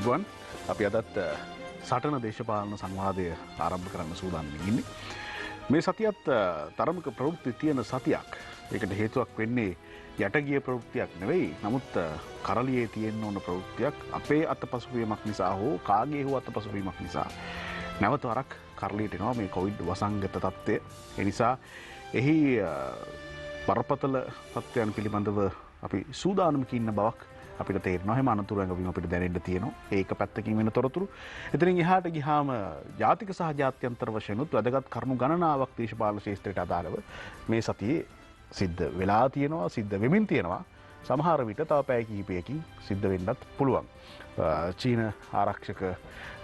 අයිබෝන් අපි අදත් සටන දේශපාලන සංවාදය ආරම්භ කරන්න සූදානම් ඉන්නේ. මේ සතියත් තරමක ප්‍රවෘත්ති තියෙන සතියක්. ඒකට හේතුවක් වෙන්නේ යටගිය ප්‍රවෘත්තියක් නෙවෙයි. නමුත් කරලියේ තියෙන්න ඕන ප්‍රවෘත්තියක් අපේ අතපසුවීමක් නිසා හෝ කාගේ හෝ අතපසුවීමක් නිසා නැවත වරක් කරලියට එනවා මේ කොවිඩ් වසංගත තත්ත්වය. ඒ නිසා එහි බරපතල තත්ත්වයන් පිළිබඳව අපි සූදානම්ක ඉන්න බවක් අපිට තේරෙනවා. එහෙම අනතුරු ඇඟවීම අපිට දැනෙන්න තියෙනවා. ඒක පැත්තකින් වෙන තොරතුරු. එතනින් එහාට ගියාම ජාතික සහ ජාත්‍යන්තර වශයෙන් උත් වැදගත් කරුණු ගණනාවක් දේශපාලන ශාස්ත්‍රයට අදාළව මේ සතියේ සිද්ධ වෙලා තියෙනවා, සිද්ධ වෙමින් තියෙනවා. සමහර විට තව පැය කිහිපයකින් සිද්ධ වෙන්නත් පුළුවන්. චීන ආරක්ෂක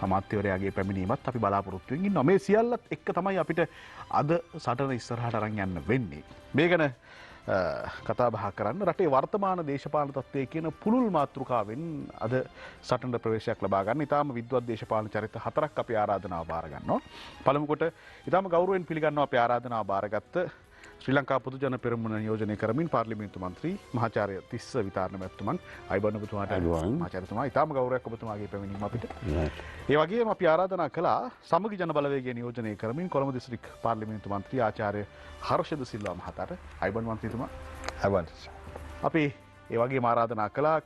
අමාත්‍යවරයාගේ පැමිණීමත් අපි බලාපොරොත්තු වෙමින් ඉන්නවා. මේ සියල්ලත් එක්ක තමයි අපිට අද සටන ඉස්සරහට අරන් යන්න වෙන්නේ. මේ ගැන කතා බහ කරන්න රටේ වර්තමාන දේශපාලන තත්ත්වයේ කියන පුළුල් මාතෘකාවෙන් අද සටනට ප්‍රවේශයක් ලබා ගන්න. ඊටාම විද්වත් දේශපාලන චරිත 4ක් අපි ආරාධනාව බාර ගන්නවා. පළමු කොට ඊටාම ගෞරවයෙන් පිළිගන්නවා අපි ආරාධනාව බාරගත්ත ශ්‍රී ලංකා පොදු ජන පෙරමුණ නියෝජනය කරමින් පාර්ලිමේන්තු මන්ත්‍රී මහාචාර්ය තිස්ස විතාරණ මැතිතුමන් අයිබෝන් ඔබතුමාට මහාචාර්යතුමා ඊටාම ගෞරවයක් ඔබතුමාගේ පැමිණීම අපිට. ඒ වගේම අපි ආරාධනා කළා සමගි ජන බලවේගය නියෝජනය කරමින් කොළඹ දිස්ත්‍රික් පාර්ලිමේන්තු මන්ත්‍රී ආචාර්ය හර්ෂද සිල්වා මහතාට අයිබෝන් මන්ත්‍රීතුමා. අයිබෝන්. අපි ඒ වගේම ආරාධනා කළා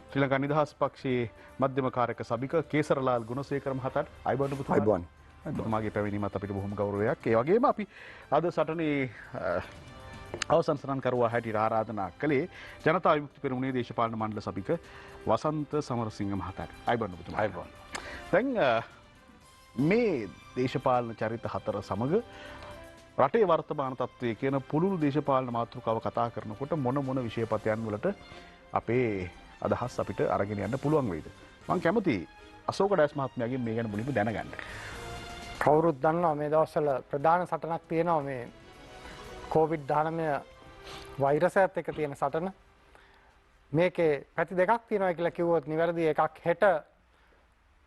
ශ්‍රී ලංකා නිදහස් පක්ෂයේ මධ්‍යම කාර්යක සභික කේසරලාල් ගුණසේකර මහතාට අයිබෝන් ඔබතුමා. අයිබෝන්. ඔබතුමාගේ පැමිණීමත් අපිට බොහොම ගෞරවයක්. ඒ වගේම අපි අද සටනේ අවසන් සටන්කරුවා හැටියට ආරාධනා කළේ ජනතා විමුක්ති පෙරමුණේ දේශපාලන මණ්ඩල සභික වසන්ත සමරසිංහ මහතාට. අයිබෝන් ඔබතුමා. අයිබෝන්. දැන් මේ දේශපාලන චරිත 4 සමග රටේ වර්තමාන තත්ත්වයේ කියන පුළුල් දේශපාලන මාතෘකාව කතා කරනකොට මොන විෂයපතයන් වලට අපේ අදහස් අපිට අරගෙන යන්න පුළුවන් වෙයිද? මම කැමතියි අශෝක ඩයස් මහත්මයාගෙන් මේ ගැන මුලින්ම දැනගන්න. කවුරුත් දන්නවා මේ දවස්වල ප්‍රධාන සටනක් තියෙනවා මේ COVID-19 වෛරසයත් එක්ක තියෙන සටන. මේකේ පැති දෙකක් තියෙනවා කියලා කිව්වොත් නිවැරදි. එකක් හෙට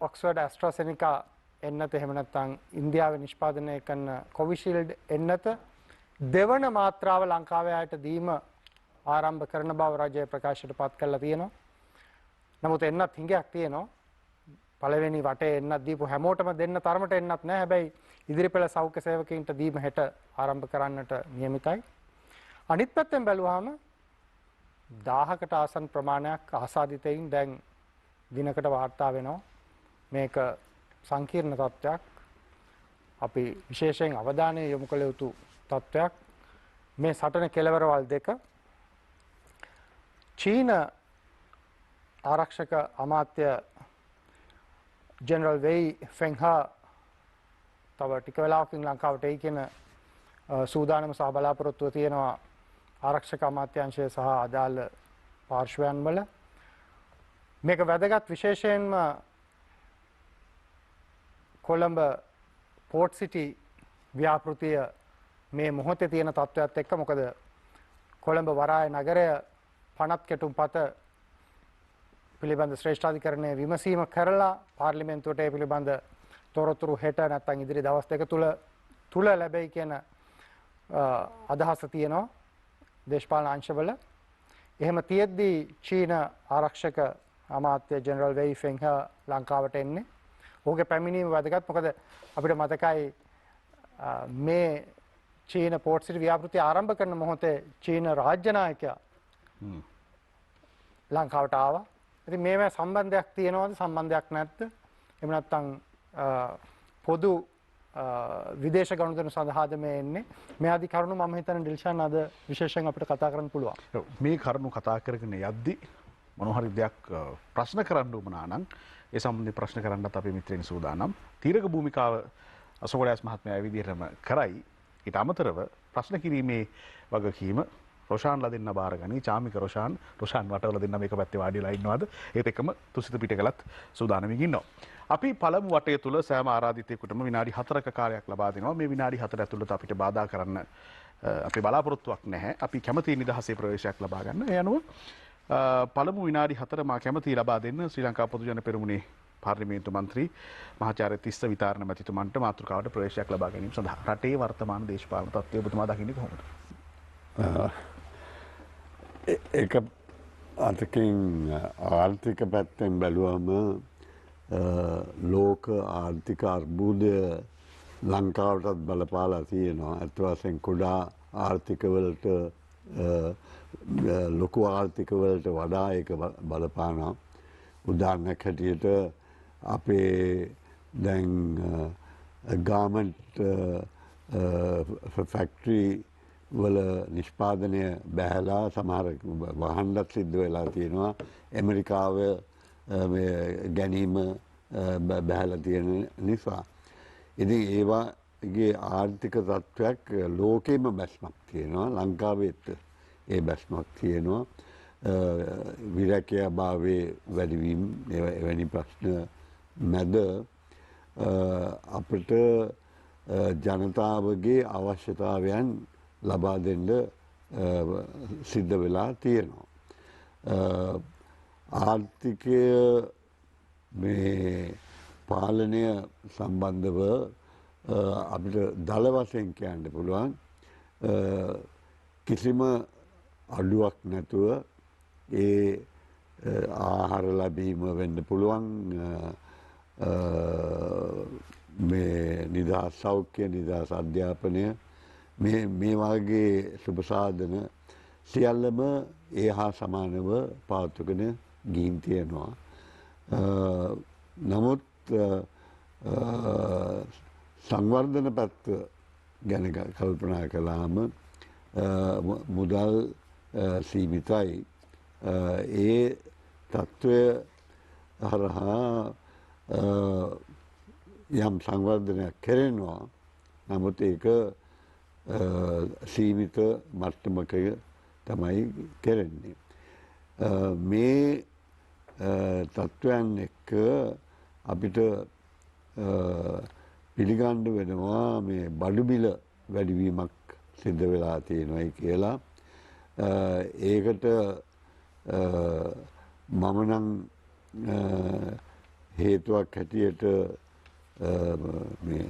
ඔක්ස්ෆර්ඩ් ඇස්ට්‍රාසෙනිකා එන්නත එහෙම නැත්නම් ඉන්දියාවේ නිෂ්පාදනය කරන කොවිෂීල්ඩ් එන්නත දෙවන මාත්‍රාව ලංකාවේ අයට දීම ආරම්භ කරන බව රජය ප්‍රකාශයට පත් කරලා තියෙනවා. නමුත් එන්නත් හිඟයක් තියෙනවා. පළවෙනි වටේ එන්නත් දීපු හැමෝටම දෙන්න තරමට එන්නත් නැහැ. හැබැයි ඉදිරිපෙළ සෞඛ්‍ය සේවකයින්ට දීම හෙට ආරම්භ කරන්නට නියමිතයි. අනිත් පැත්තෙන් බැලුවාම 1000කට ආසන්න ප්‍රමාණයක් ආසාදිතයින් දැන් දිනකට වාර්තා වෙනවා. මේක සංකීර්ණ තත්ත්වයක්. අපි විශේෂයෙන් අවධානය යොමු කළ යුතු තත්ත්වයක්. මේ සටන කෙළවරවල් දෙක චීන ආරක්ෂක අමාත්‍ය ජෙනරල් වෙයි ෆෙන්හා තව ටික වෙලාවකින් ලංකාවට එයි කියන සූදානම සහ බලාපොරොත්තුව තියෙනවා ආරක්ෂක අමාත්‍යාංශය සහ අදාළ පාර්ශ්වයන් වල. මේක වැදගත් විශේෂයෙන්ම කොළඹ පෝර්ට් සිටි ව්‍යාපෘතිය මේ මොහොතේ තියෙන තත්ත්වයක් එක්ක. මොකද කොළඹ වරාය නගරය පනත් කෙටුම්පත පිළිබඳ ශ්‍රේෂ්ඨාධිකරණයේ විමසීම කරලා පාර්ලිමේන්තුවට ඒ පිළිබඳ තොරතුරු හෙට නැත්නම් ඉදිරි දවස් දෙක තුල ලැබෙයි කියන අදහස තියෙනවා දේශපාලන අංශවල. එහෙම තියෙද්දී චීන ආරක්ෂක අමාත්‍ය ජෙනරල් වෙයි ෆෙන්හා ලංකාවට එන්නේ. ඔහුගේ පැමිණීම වැදගත්. මොකද අපිට මතකයි මේ චීන පෝර්ට් සිටි ව්‍යාපෘතිය ආරම්භ කරන මොහොතේ චීන රාජ්‍ය නායකයා ලංකාවට ආවා. ඉතින් මේවා සම්බන්ධයක් තියෙනවද සම්බන්ධයක් නැද්ද? එහෙම නැත්නම් පොදු විදේශ ගනුදෙනු සඳහාද මේ එන්නේ? මේ ආදී කරුණු මම හිතන ඩිල්ෂාන් අද විශේෂයෙන් අපිට කතා කරන්න පුළුවන්. මේ කරුණු කතා කරගෙන යද්දි මොනවා හරි දෙයක් ප්‍රශ්න කරන්න උවමනා නම් ඒ සම්බන්ධයෙන් ප්‍රශ්න කරන්නත් අපේ මිත්‍රයන් සූදානම්. තීරක භූමිකාව අශෝක ඩයස් මහත්මයා ඒ විදිහටම කරයි. ඊට අමතරව ප්‍රශ්න කිරීමේ වගකීම රොෂාන්ලා දෙන්න බාරගනි. චාමික රොෂාන් වටවල දෙන්න මේක පැත්තේ වාඩිලා ඉන්නවාද? ඒත් එක්කම තුසිත පිටකලත් සූදානමින් ඉන්නවා. අපි පළමු වටය තුල සෑම ආරාධිතයෙකුටම විනාඩි 4ක කාලයක් ලබා දෙනවා. මේ විනාඩි 4 ඇතුළත අපිට බාධා කරන්න අපේ බලාපොරොත්තුවක් නැහැ. අපි කැමති නිදහසේ ප්‍රවේශයක් ලබා ගන්න. ඒ අනුව පළමු විනාඩි 4 මා කැමති ලබා දෙන්න ශ්‍රී ලංකා පොදු ජන පෙරමුණේ පාර්ලිමේන්තු මන්ත්‍රී මහාචාර්ය තිස්ස විතාරණ මැතිතුමන්ට මාතෘකාවට ප්‍රවේශයක් ලබා ගැනීම සඳහා රටේ වර්තමාන දේශපාලන තත්ත්වය ඔබතුමා දකින්නේ කොහොමද? එක අතකින් ආර්ථික පැත්තෙන් බැලුවම ලෝක ආර්ථික අර්බුදය ලංකාවටත් බලපාලා තියෙනවා. ඇත්ත වශයෙන් කුඩා ආර්ථිකවලට ලොකු ආර්ථිකවලට වඩා ඒක බලපානවා. උදාහරණයක් හැටියට අපේ දැන් ගාමන්ට් ෆැක්ටරි වල නිෂ්පාදනය බැහැලා සමහර වහන්ඩත් සිද්ධ වෙලා තියෙනවා. ඇමරිකාව ගැනීම බැහැලා තියෙන නිසා. ඉතින් ඒවාගේ ආර්ථික තත්ත්වයක් ලෝකෙම බැස්මක් තියෙනවා. ලංකාවෙත් ඒ බැස්මක් තියෙනවා. විරැකයා භාවයේ වැඩිවීම එවැනි ප්‍රශ්න මැද අපට ජනතාවගේ අවශ්‍යතාවයන් ලබා දෙන්න සිද්ධ වෙලා තියෙනවා. ආර්ථිකය මේ පාලනය සම්බන්ධව අපිට දල වශයෙන් කියන්න පුළුවන් කිසිම අඩුවක් නැතුව ඒ ආහාර ලැබීම වෙන්න පුළුවන්. මේ නිදහස් සෞඛ්‍ය නිදහස් අධ්‍යාපනය මේ වගේ සුබ සාධන සියල්ලම ඒ හා සමානව පවත්වගෙන ගිහින් තියෙනවා. නමුත් සංවර්ධන පැත්ත ගැන කල්පනා කළාම මුදල් සීමිතයි. ඒ තත්ත්වය හරහා යම් සංවර්ධනයක් කෙරෙනවා. නමුත් ඒක සීමිත මට්ටමක තමයි කෙරෙන්නේ. මේ තත්ත්වයන් එක්ක අපිට පිළිගන්න වෙනවා මේ බඩු මිල වැඩිවීමක් සිද්ධ වෙලා තියෙනවායි කියලා. ඒකට මම නම් හේතුවක් හැටියට මේ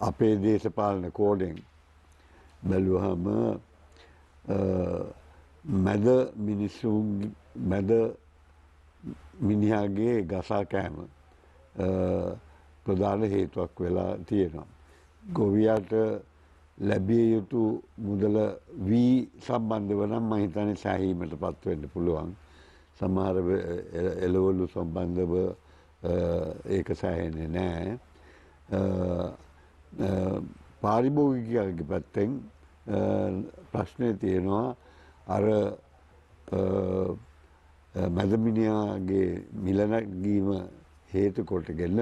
අපේ දේශපාලන කෝඩෙන් බැලුවහම මැද මිනිසුන් මැද මිනිහාගේ ගසා කෑම ප්‍රධාන හේතුවක් වෙලා තියෙනවා. ගොවියාට ලැබිය යුතු මුදල වී සම්බන්ධව නම් මම හිතන්නේ සෑහීමට පත් වෙන්න පුළුවන්. සමහර එළවලු සම්බන්ධව ඒක සෑහෙන්නේ නැහැ. පාරිභෝගිකයාගේ පැත්තෙන් ප්‍රශ්නේ තියෙනවා අර මැදමිනියාගේ මිල නැගීම හේතු කොටගෙන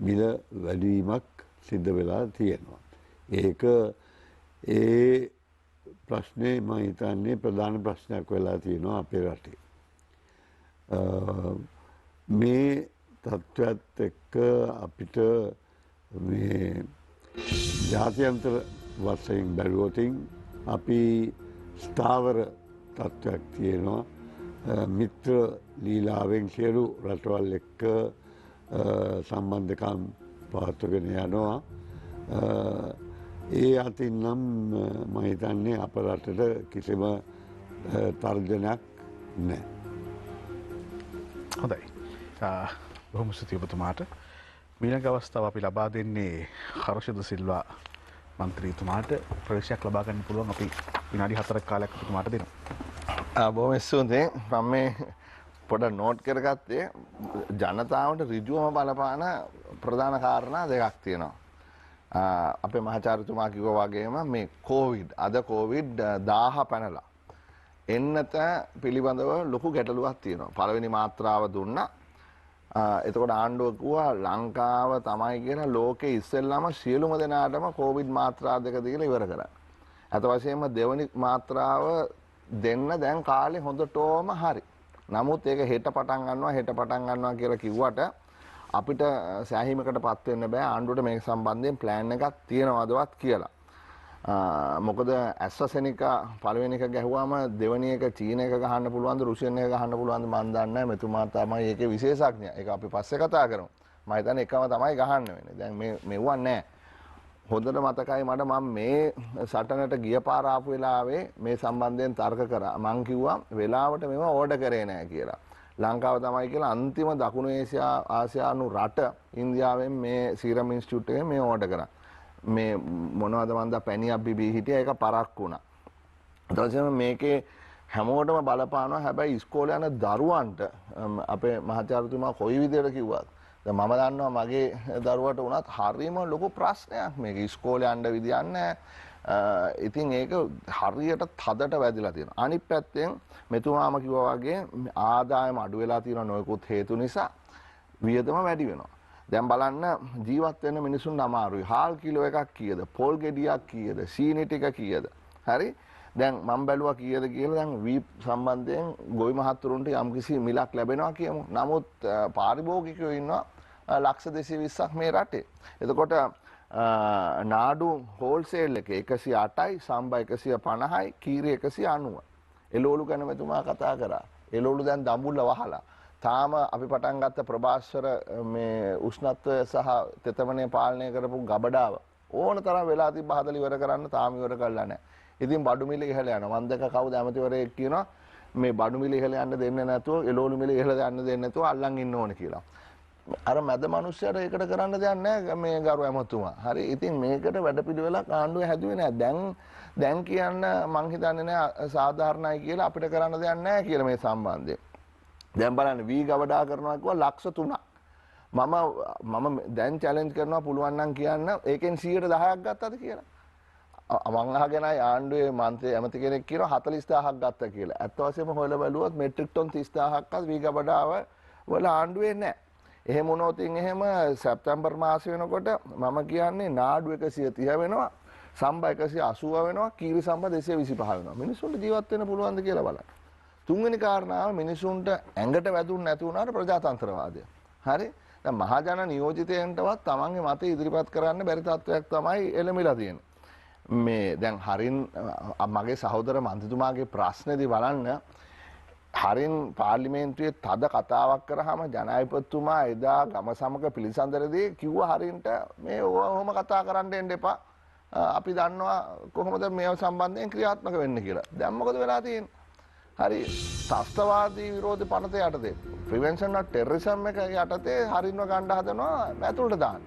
මිල වැඩිවීමක් සිද්ධ වෙලා තියෙනවා. ඒක ඒ ප්‍රශ්නේ මම හිතන්නේ ප්‍රධාන ප්‍රශ්නයක් වෙලා තියෙනවා අපේ රටේ. මේ තත්ත්වයත් එක්ක අපිට මේ ජාත්‍යන්තර වශයෙන් බැලුවොතින් අපි ස්ථාවර තත්ත්වයක් තියෙනවා. මිත්‍ර ලීලාවෙන් සියලු රටවල් එක්ක සම්බන්ධකම් පවත්වගෙන යනවා. ඒ අතින් නම් මම හිතන්නේ අප රටට කිසිම තර්ජනයක් නැහැ. හොඳයි. බොහොම ස්තුතියි ඔබතුමාට. ඊළඟ අවස්ථාව අපි ලබා දෙන්නේ හර්ෂද සිල්වා මන්ත්‍රීතුමාට. ප්‍රවේශයක් ලබා ගන්න පුළුවන් අපි විනාඩි 4ක කාලයක් ඔබතුමාට දෙනවා. බොහොම ස්තුතියි. මම මේ පොඩ නෝට් කරගත්තේ ජනතාවට ඍජුවම බලපාන ප්‍රධාන කාරණා දෙකක් තියෙනවා. අපේ මහාචාර්යතුමා කිව්වා වගේම මේ අද කොවිඩ් 1000 පැනලා එන්නත පිළිබඳව ලොකු ගැටලුවක් තියෙනවා. පළවෙනි මාත්‍රාව දුන්නා. එතකොට ආණ්ඩුව කිව්වා ලංකාව තමයි කියන ලෝකේ ඉස්සෙල්ලාම සියලුම දෙනාටම කොවිඩ් මාත්‍රා දෙක දීලා ඉවර කරා. අත වශයෙන්ම දෙවනි මාත්‍රාව දෙන්න දැන් කාලේ හොඳටම හරි. නමුත් ඒක හෙට පටන් ගන්නවා කියලා කිව්වට අපිට සෑහීමකටපත් වෙන්න බෑ. ආණ්ඩුවට මේක සම්බන්ධයෙන් ප්ලෑන් එකක් තියෙනවදවත් කියලා. මොකද ඇස්ට්‍රාසෙනිකා පළවෙනි එක ගැහුවාම දෙවෙනි එක චීන එක ගහන්න පුළුවන්ද රුසියන් එක ගහන්න පුළුවන්ද මන් දන්නේ නැහැ. මෙතුමා තමයි ඒකේ විශේෂඥයා. ඒක අපි පස්සේ කතා කරමු. මම හිතන්නේ එකම තමයි ගහන්න වෙන්නේ. දැන් මෙව්වා නැහැ. හොඳට මතකයි මට මම මේ සටනට ගිය පාර ආපු වෙලාවේ මේ සම්බන්ධයෙන් තර්ක කරා. මං කිව්වා වෙලාවට මේව ඕඩර් කරේ නැහැ කියලා. ලංකාව තමයි කියලා අන්තිම දකුණු ආසියානු රට ඉන්දියාවෙන් මේ සීරම් ඉන්ස්ටිටියුට් එකෙන් මේ ඕඩර් කරා. මේ මොනවද මන්ද පැණියක් බිබී හිටියා ඒක පරක් වුණා. ඊට පස්සේ මේකේ හැමෝටම බලපානවා. හැබැයි ඉස්කෝලේ යන දරුවන්ට අපේ මහාචාර්යතුමා කොයි විදිහට කිව්වත් දැන් මම දන්නවා මගේ දරුවට වුණත් හරියම ලොකු ප්‍රශ්නයක් මේක ඉස්කෝලේ යන්න විදියක් නැහැ. ඉතින් ඒක හරියට තදට වැදිලා තියෙනවා. අනිත් පැත්තෙන් මෙතුමාම කිව්වා වගේ ආදායම අඩු වෙලා තියෙන නොයෙකුත් හේතු නිසා වියදම වැඩි වෙනවා. දැන් බලන්න ජීවත් වෙන්න මිනිසුන් අමාරුයි. හාල් කිලෝ එකක් කීයද? පොල් ගෙඩියක් කීයද? සීනි ටික කීයද? හරි? දැන් මම බැලුවා කීයද කියලා දැන් වී සම්බන්ධයෙන් ගොවි මහත්තුරුන්ට යම්කිසි මිලක් ලැබෙනවා කියමු. නමුත් පාරිභෝගිකයෝ ඉන්නවා ලක්ෂ 220ක් මේ රටේ. එතකොට නාඩු හෝල්සේල් එකේ 108යි, සම්බා 150යි, කීරි 190. එළවලු ගැන මෙතුමා කතා කරා. එළවලු දැන් දඹුල්ල වහලා. තාම අපි පටන් ගත්ත ප්‍රභාස්වර මේ උෂ්ණත්වය සහ තෙතමනය පාලනය කරපු ගබඩාව ඕන තරම් වෙලා තිබ්බ හදලා ඉවර කරන්න තාම ඉවර කරලා නැහැ. ඉතින් බඩු මිල ඉහළ යනවා. මම දැක කවුද ඇමතිවරයෙක් කියනවා මේ බඩු මිල ඉහළ යන්න දෙන්නේ නැතුව එළවලු මිල ඉහළ යන්න දෙන්නේ නැතුව අල්ලන් ඉන්න ඕනේ කියලා. අර මැද මිනිස්සුන්ට ඒකට කරන්න දෙයක් නැහැ මේ ගරු ඇමතුමා. හරි. ඉතින් මේකට වැඩපිළිවෙලක් ආණ්ඩුවේ හැදුවේ නැහැ. දැන් කියන්න මං හිතන්නේ නැහැ සාධාරණයි කියලා අපිට කරන්න දෙයක් නැහැ කියලා මේ සම්බන්ධයෙන්. දැන් බලන්න වී ගවඩා කරනවා කිව්වා ලක්ෂ 3ක්. මම දැන් චැලෙන්ජ් කරනවා පුළුවන් නම් කියන්න ඒකෙන් 10%ක් ගත්තද කියලා. මං අහගෙන ආණ්ඩුවේ මන්ත්‍රී ඇමති කෙනෙක් කියනවා 40000ක් ගත්තා කියලා. ඇත්ත වශයෙන්ම හොයලා බැලුවොත් මෙට්‍රික් ටන් 30000ක්වත් වී ගවඩාව වල ආණ්ඩුවේ නැහැ. එහෙම වුණොත් එහෙම සැප්තැම්බර් මාසෙ වෙනකොට මම කියන්නේ නාඩු 130 වෙනවා, සම්බා 180 වෙනවා, කීරි සම්බා 225 වෙනවා. මිනිස්සුන්ට ජීවත් වෙන්න පුළුවන්ද කියලා බලන්න. තුන්වෙනි කාරණාව මිනිසුන්ට ඇඟට වැදුන්නේ නැති වුණාට ප්‍රජාතන්ත්‍රවාදය. හරි? දැන් මහජන නියෝජිතයන්ටවත් තමන්ගේ මත ඉදිරිපත් කරන්න බැරි තත්වයක් තමයි එළඹිලා තියෙන්නේ. මේ දැන් හරින් මගේ සහෝදර මන්ත්‍රීතුමාගේ ප්‍රශ්නේදී බලන්න හරින් පාර්ලිමේන්තුවේ තද කතාවක් කරාම ජනාධිපතිතුමා එදා ගම සමග පිළිසඳරදී කිව්වා හරින්ට මේ ඔහොම කතා කරන්න එන්න එපා. අපි දන්නවා කොහොමද මේව සම්බන්ධයෙන් ක්‍රියාත්මක වෙන්නේ කියලා. දැන් මොකද වෙලා තියෙන්නේ? හරි ත්‍රස්තවාදී විරෝධී පනත යටතේ ප්‍රිවෙන්ෂන් ඔෆ් ටෙරරිසම් එක යටතේ හරින්ව ගන්න හදනවා ඇතුළට දාන්න.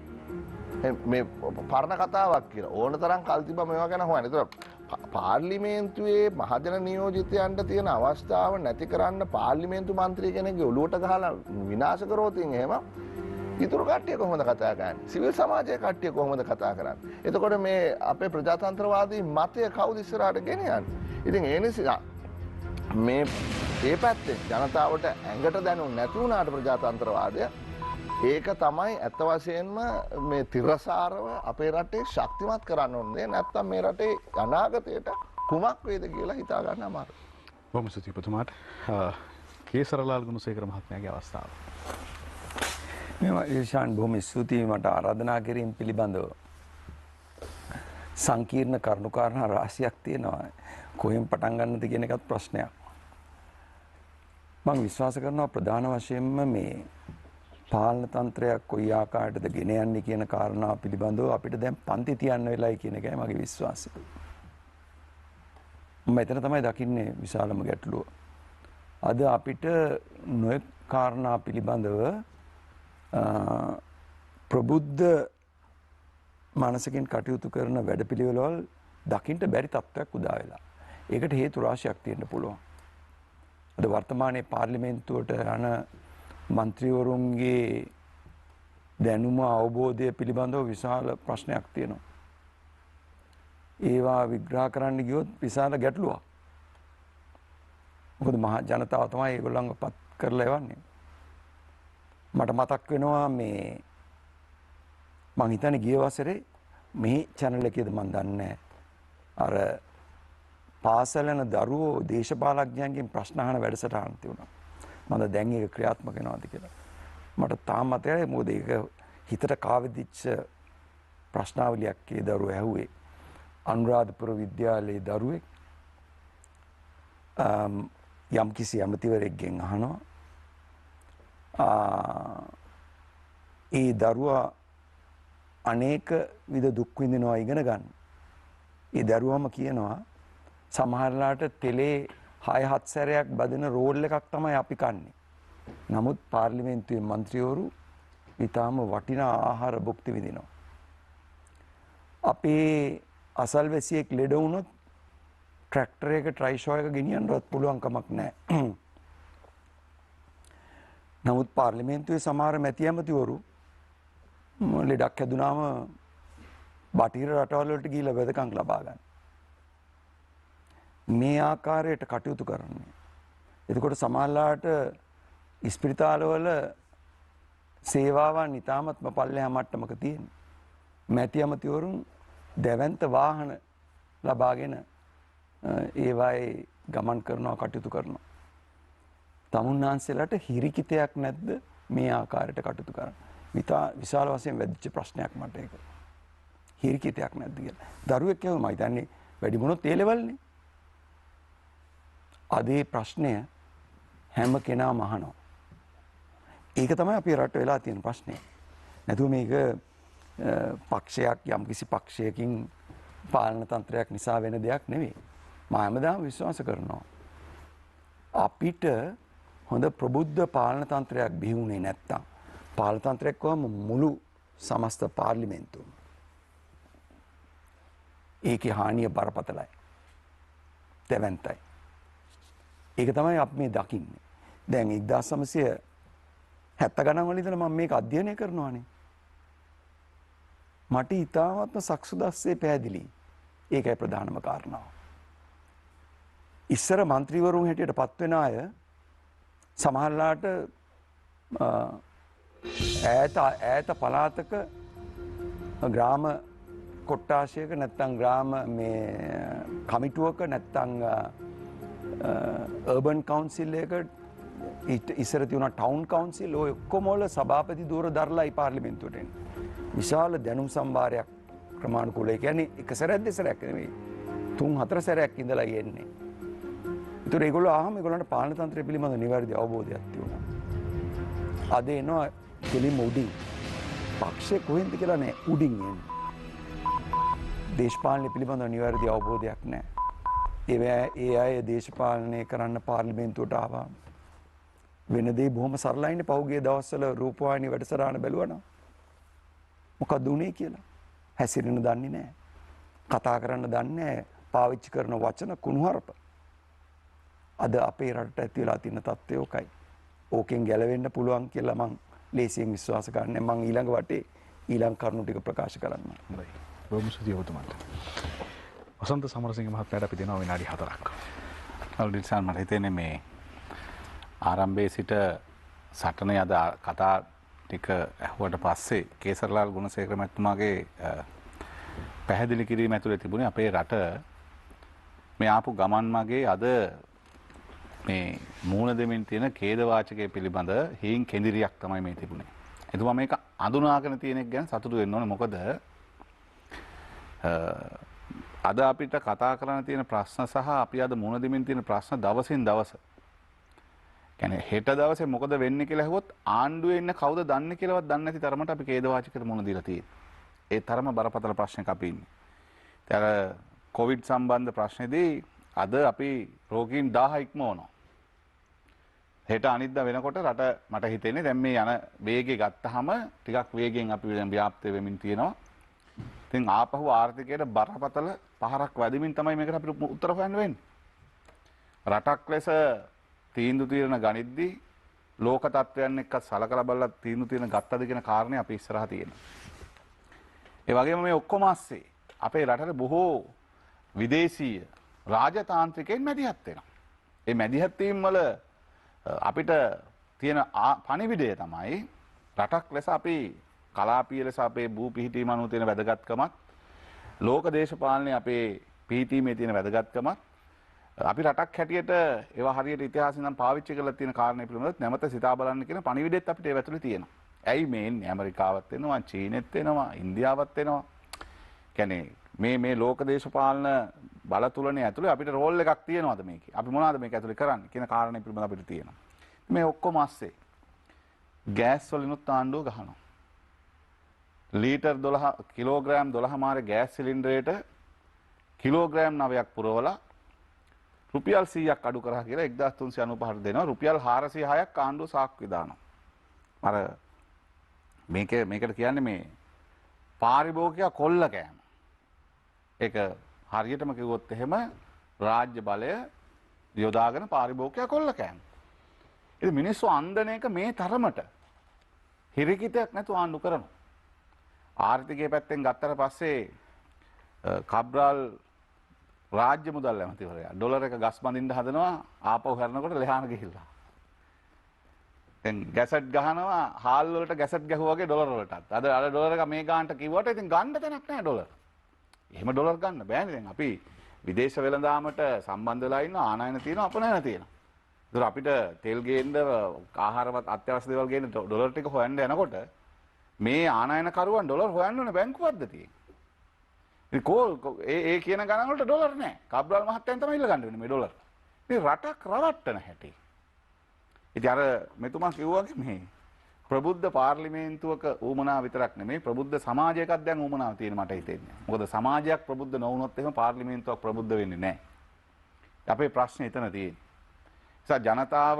මේ පරණ කතාවක් කියලා ඕන තරම් කල් තිබ්බා මේවා ගැන හොයන්න. ඒතර පාර්ලිමේන්තුවේ මහජන නියෝජිතයන්ට තියෙන අවස්ථාව නැති කරන්න පාර්ලිමේන්තු මන්ත්‍රී කෙනෙක්ගේ ඔළුවට ගහලා විනාශ කරොත් එහෙම ඉතුරු කට්ටිය කොහොමද කතා කරන්නේ? සිවිල් සමාජයේ කට්ටිය කොහොමද කතා කරන්නේ? එතකොට මේ අපේ ප්‍රජාතන්ත්‍රවාදී මතය කවුද ඉස්සරහට ගෙනියන්නේ? ඉතින් ඒ නිසා මේ පැත්තෙන් ජනතාවට ඇඟට දැනුම් නැති වුණාට ප්‍රජාතන්ත්‍රවාදය ඒක තමයි ඇත්ත වශයෙන්ම මේ තිරසාරව අපේ රටේ ශක්තිමත් කරන්න ඕනේ. නැත්තම් මේ රටේ අනාගතයට කුමක් වේද කියලා හිතා ගන්න අමාරුයි. බොහොම ස්තුතියි පුතුමාට. කේසරලාල් ගුණසේකර මහත්මයාගේ අවස්ථාව. මේ ඉර්ෂාන් බොහොම ස්තුතියි මට ආරාධනා කිරීම පිළිබඳව. සංකීර්ණ කරුණාකාරණ රාශියක් තියෙනවා. කොහෙන් පටන් ගන්නද කියන එකත් ප්‍රශ්නයක්. මම විශ්වාස කරනවා ප්‍රධාන වශයෙන්ම මේ පාලන තන්ත්‍රයක් කොයි ආකාරයටද ගෙන යන්නේ කියන කාරණා පිළිබඳව අපිට දැන් පන්ති තියන්න වෙලායි කියන එකයි මගේ විශ්වාසය. මම එතන තමයි දකින්නේ විශාලම ගැටලුව. අද අපිට නොයෙක් කාරණා පිළිබඳව ප්‍රබුද්ධ මානසිකින් කටයුතු කරන වැඩපිළිවෙළවල් දකින්න බැරි තත්ත්වයක් උදා වෙලා. ඒකට හේතු රාශියක් තියෙන්න පුළුවන්. අද වර්තමානයේ පාර්ලිමේන්තුවට යන මන්ත්‍රීවරුන්ගේ දැනුම අවබෝධය පිළිබඳව විශාල ප්‍රශ්නයක් තියෙනවා. ඒවා විග්‍රහ කරන්න ගියොත් විශාල ගැටලුවක්. මොකද මහා ජනතාව තමයි ඒගොල්ලන්ව පත් කරලා එවන්නේ. මට මතක් වෙනවා මේ මං හිතන්නේ ගිය වසරේ මේ channel එකේද මන් දන්නේ අර පාසල යන දරුවෝ දේශපාලඥයන්ගෙන් ප්‍රශ්න අහන වැඩසටහන තිබුණා. මම දැන් ඒක ක්‍රියාත්මක වෙනවාද කියලා. මට තාම මතකයි මොකද ඒක හිතට කාවදිච්ච ප්‍රශ්නාවලියක් ඒ දරුවෝ ඇහුවේ. අනුරාධපුර විද්‍යාලයේ දරුවෙක් යම් කිසි ඇමතිවරයෙක්ගෙන් අහනවා ඒ දරුවා අනේක විද දුක් විඳිනවා ඉගෙන ගන්න. ඒ දරුවම කියනවා සමහරලාට තෙලේ 6-7 සැරයක් බදින රෝල් එකක් තමයි අපි කන්නේ. නමුත් පාර්ලිමේන්තුවේ මන්ත්‍රීවරු ඊටාම වටිනා ආහාර භුක්ති විඳිනවා. අපේ අසල්වැසියෙක් ලෙඩ වුණොත් ට්‍රැක්ටර් එක ට්‍රයිෂෝ එක ගෙනියන්නවත් පුළුවන් කමක් නැහැ. නමුත් පාර්ලිමේන්තුවේ සමහර මැති ඇමතිවරු ලෙඩක් හැදුනාම බටහිර රටවල් වලට ගිහිල්ලා වෙදකම් ලබා ගන්න. මේ ආකාරයට කටයුතු කරන්නේ. එතකොට සමහරලාට ඉස්පිරිතාලවල සේවාවන් ඉතාමත්ම පල්ලෙහා මට්ටමක තියෙන. මැති ඇමතිවරුන් දැවැන්ත වාහන ලබාගෙන ඒවායේ ගමන් කරනවා කටයුතු කරනවා. තමුන්නාන්සේලාට හිරිකිතයක් නැද්ද මේ ආකාරයට කටයුතු කරන්න? විශාල වශයෙන් වැදිච්ච ප්‍රශ්නයක් මට ඒක. හිරිකිතයක් නැද්ද කියලා. දරුවෙක් කියව මම හිතන්නේ වැඩි මොනොත් ඒ ලෙවල්නේ. අදේ ප්‍රශ්නය හැම කෙනාම අහනවා. ඒක තමයි අපේ රට වෙලා තියෙන ප්‍රශ්නය. නැතුව මේක පක්ෂයක් යම්කිසි පක්ෂයකින් පාලන තන්ත්‍රයක් නිසා වෙන දෙයක් නෙවෙයි. මම හැමදාම විශ්වාස කරනවා අපිට හොඳ ප්‍රබුද්ධ පාලන තන්ත්‍රයක් බිහි වුණේ නැත්තම් පාලන තන්ත්‍රයක් කොහොම මුළු සමස්ත පාර්ලිමේන්තුවම ඒකේ හානිය බරපතලයි. දැවැන්තයි. ඒක තමයි අපි මේ දකින්නේ. දැන් 1970 ගණන් වල ඉඳලා මම මේක අධ්‍යයනය කරනවානේ. මට ඉතාමත්ම සක්සුදස්සේ පැහැදිලි. ඒකයි ප්‍රධානම කාරණාව. ඉස්සර മന്ത്രിවරුන් හැටියට පත්වෙන අය සමහරලාට ඈත පළාතක ග්‍රාම කොට්ටාශයක නැත්තම් ග්‍රාම මේ කමිටුවක නැත්තම් අර්බන් කවුන්සිල් එකක ඉස්සර තියුණා ටවුන් කවුන්සිල් ඔය ඔක්කොම වල සභාපති ධූර දරලායි පාර්ලිමේන්තුවට එන්නේ. විශාල දැනුම් සම්භාරයක් ක්‍රමානුකූලව. ඒ කියන්නේ එක සැරයක් දෙසරයක් නෙවෙයි. 3-4 සැරයක් ඉඳලා යන්නේ. ඒතර ඒගොල්ලෝ ආවම ඒගොල්ලන්ට පාලන තන්ත්‍රය පිළිබඳ නිවැරදි අවබෝධයක් තියුණා. අද එනවා කෙලින්ම උඩින්. පක්ෂේ කොහෙන්ද කියලා නෑ උඩින් එන්නේ. දේශපාලනය පිළිබඳ නිවැරදි අවබෝධයක් නෑ. ඒ අය දේශපාලනය කරන්න පාර්ලිමේන්තුවට ආවා. වෙන දේ බොහොම සරලයිනේ. පහුගිය දවස්වල රූපවාහිනී වැඩසටහන බැලුවා. මොකක්ද උනේ කියලා. හැසිරෙන්න දන්නේ නැහැ. කතා කරන්න දන්නේ නැහැ. පාවිච්චි කරන වචන කුණුහරුප. අද අපේ රටට ඇති වෙලා තියෙන තත්ත්වය ඕකයි. ඕකෙන් ගැලවෙන්න පුළුවන් කියලා මම ලේසියෙන් විශ්වාස කරන්නේ. මම ඊළඟ වටේ ඊළඟ කරුණු ටික ප්‍රකාශ කරන්න. හොඳයි. බොහොම ස්තුතියි ඔබතුමාට. වසන්ත සමරසිංහ මහත්මයාට අපි දෙනවා විනාඩි 4ක්. අල්දිල්සන් මට හිතෙන්නේ මේ ආරම්භයේ සිට සටනේ අද කතා ටික ඇහුවට පස්සේ කේසරලාල් ගුණසේකර මැතිතුමාගේ පැහැදිලි කිරීම ඇතුලේ තිබුණේ අපේ රට මේ ආපු ගමන් මගේ අද මේ මූණ දෙමින් තියෙන ඛේදවාචකයේ පිළිබඳ හීන් කෙඳිරියක් තමයි මේ තිබුණේ. එතුමා මේක අඳුනාගෙන තියෙන එක ගැන සතුටු වෙන්න ඕනේ. මොකද අද අපිට කතා කරන්න තියෙන ප්‍රශ්න සහ අපි අද මූණ දෙමින් තියෙන ප්‍රශ්න දවසින් දවස කියන්නේ හෙට දවසේ මොකද වෙන්නේ කියලා ඇහුවොත් ආණ්ඩුවේ ඉන්න කවුද දන්නේ කියලාවත් දන්නේ නැති තරමට අපි ඛේදවාචකයට මුහුණ දීලා තියෙනවා. ඒ තරම බරපතල ප්‍රශ්නයක් අපි ඉන්නේ. ඒතර කොවිඩ් සම්බන්ධ ප්‍රශ්නේදී අද අපි රෝගීන් 1000 ඉක්මවනවා. හෙට අනිද්දා වෙනකොට රට මට හිතෙන්නේ දැන් මේ යන වේගය ගත්තාම ටිකක් වේගෙන් අපි දැන් ව්‍යාප්ත වෙමින් තියෙනවා. ඉතින් ආපහු ආර්ථිකයට බරපතල පහරක් වැදෙමින් තමයි මේකට අපිට උත්තර හොයන්න වෙන්නේ. රටක් ලෙස තීන්දුව తీරන ගනිද්දී ලෝක තත්ත්වයන් එක්ක සලකලා බලලා තීන්දුව తీරන ගත්තද කියන කාරණේ අපි ඉස්සරහා තියෙනවා. ඒ වගේම මේ ඔක්කොම ASCII අපේ රටේ බොහෝ විදේශීය රාජතාන්ත්‍රිකයන් මැදිහත් වෙනවා. ඒ මැදිහත් වීම වල අපිට තියෙන පණිවිඩය තමයි රටක් ලෙස අපි කලාපීය ලෙස අපේ භූ පිහිටීම අනුව තියෙන වැදගත්කමත් ලෝක දේශපාලනයේ අපේ පිහිටීමේ තියෙන වැදගත්කමත් අපි රටක් හැටියට ඒවා හරියට ඉතිහාසයෙන් නම් පාවිච්චි කරලා තියෙන කාරණේ පිළිබඳව නැවත සිතා බලන්න කියන පණිවිඩෙත් අපිට ඒ ඇතුලේ තියෙනවා. ඇයි මේ එන්නේ? ඇමරිකාවත් එනවා, චීනෙත් එනවා, ඉන්දියාවත් එනවා. කියන්නේ මේ ලෝක දේශපාලන බලතුලනේ ඇතුලේ අපිට රෝල් එකක් තියෙනවද මේකේ? අපි මොනවද මේක ඇතුලේ කරන්නේ කියන කාරණේ පිළිබඳව අපිට තියෙනවා. මේ ඔක්කොම ASCII ගෑස් වලිනුත් ආණ්ඩුව ගහනවා. ලීටර් 12 කිලෝග්‍රෑම් 12 මාරේ ගෑස් සිලින්ඩරයට කිලෝග්‍රෑම් 9ක් පුරවලා රුපියල් 100ක් අඩු කරා කියලා 1395ට දෙනවා. රුපියල් 406ක් ආණ්ඩුව සාක්කුවේ දානවා. අර මේකට කියන්නේ මේ පාරිභෝගික කොල්ල කෑම. ඒක හරියටම කිව්වොත් එහෙම රාජ්‍ය බලය යොදාගෙන පාරිභෝගික කොල්ල කෑම. ඉතින් මිනිස්සු අන්දන එක මේ තරමට හිරිකිතයක් නැතුව ආණ්ඩු කරනවා. ආර්ථිකයේ පැත්තෙන් ගත්තට පස්සේ කබ්‍රාල් රාජ්‍ය මුදල් ඇමතිවරයා ඩොලර් එක ගස් බඳින්න හදනවා ආපහු හැරෙනකොට ලෙහාන ගිහිල්ලා. දැන් ගැසට් ගහනවා හාල් වලට ගැසට් ගැහුවා වගේ ඩොලර් වලටත්. අද ඩොලර් එක මේ ගානට කිව්වට ඉතින් ගන්න තැනක් නැහැ ඩොලර්. එහෙම ඩොලර් ගන්න බෑනේ දැන් අපි විදේශ වෙළඳාමට සම්බන්ධ වෙලා ඉන්න ආනයන තියෙනවා අපනයන තියෙනවා. ඒතර අපිට තෙල් ගේන්න ආහාරවත් අත්‍යවශ්‍ය දේවල් ගේන්න ඩොලර් ටික හොයන්න යනකොට මේ ආනයන කරුවන් ඩොලර් හොයන්න ඕනේ බැංකු පද්ධතියේ. ඉතින් ඒ කියන ගණන් වලට ඩොලර් නැහැ. කබ්‍රාල් මහත්තයන් තමයි ඉල්ල ගන්න වෙන්නේ මේ ඩොලර්. ඉතින් රටක් රවට්ටන හැටි. ඉතින් අර මෙතුමා කිව්වාගේ මේ ප්‍රබුද්ධ පාර්ලිමේන්තුවක ඌමනාව විතරක් නෙමෙයි ප්‍රබුද්ධ සමාජයකත් දැන් ඌමනාව තියෙන මට හිතෙන්නේ. මොකද සමාජයක් ප්‍රබුද්ධ නොවුනොත් එහෙම පාර්ලිමේන්තුවක් ප්‍රබුද්ධ වෙන්නේ නැහැ. අපේ ප්‍රශ්නේ එතන තියෙන්නේ. නිසා ජනතාව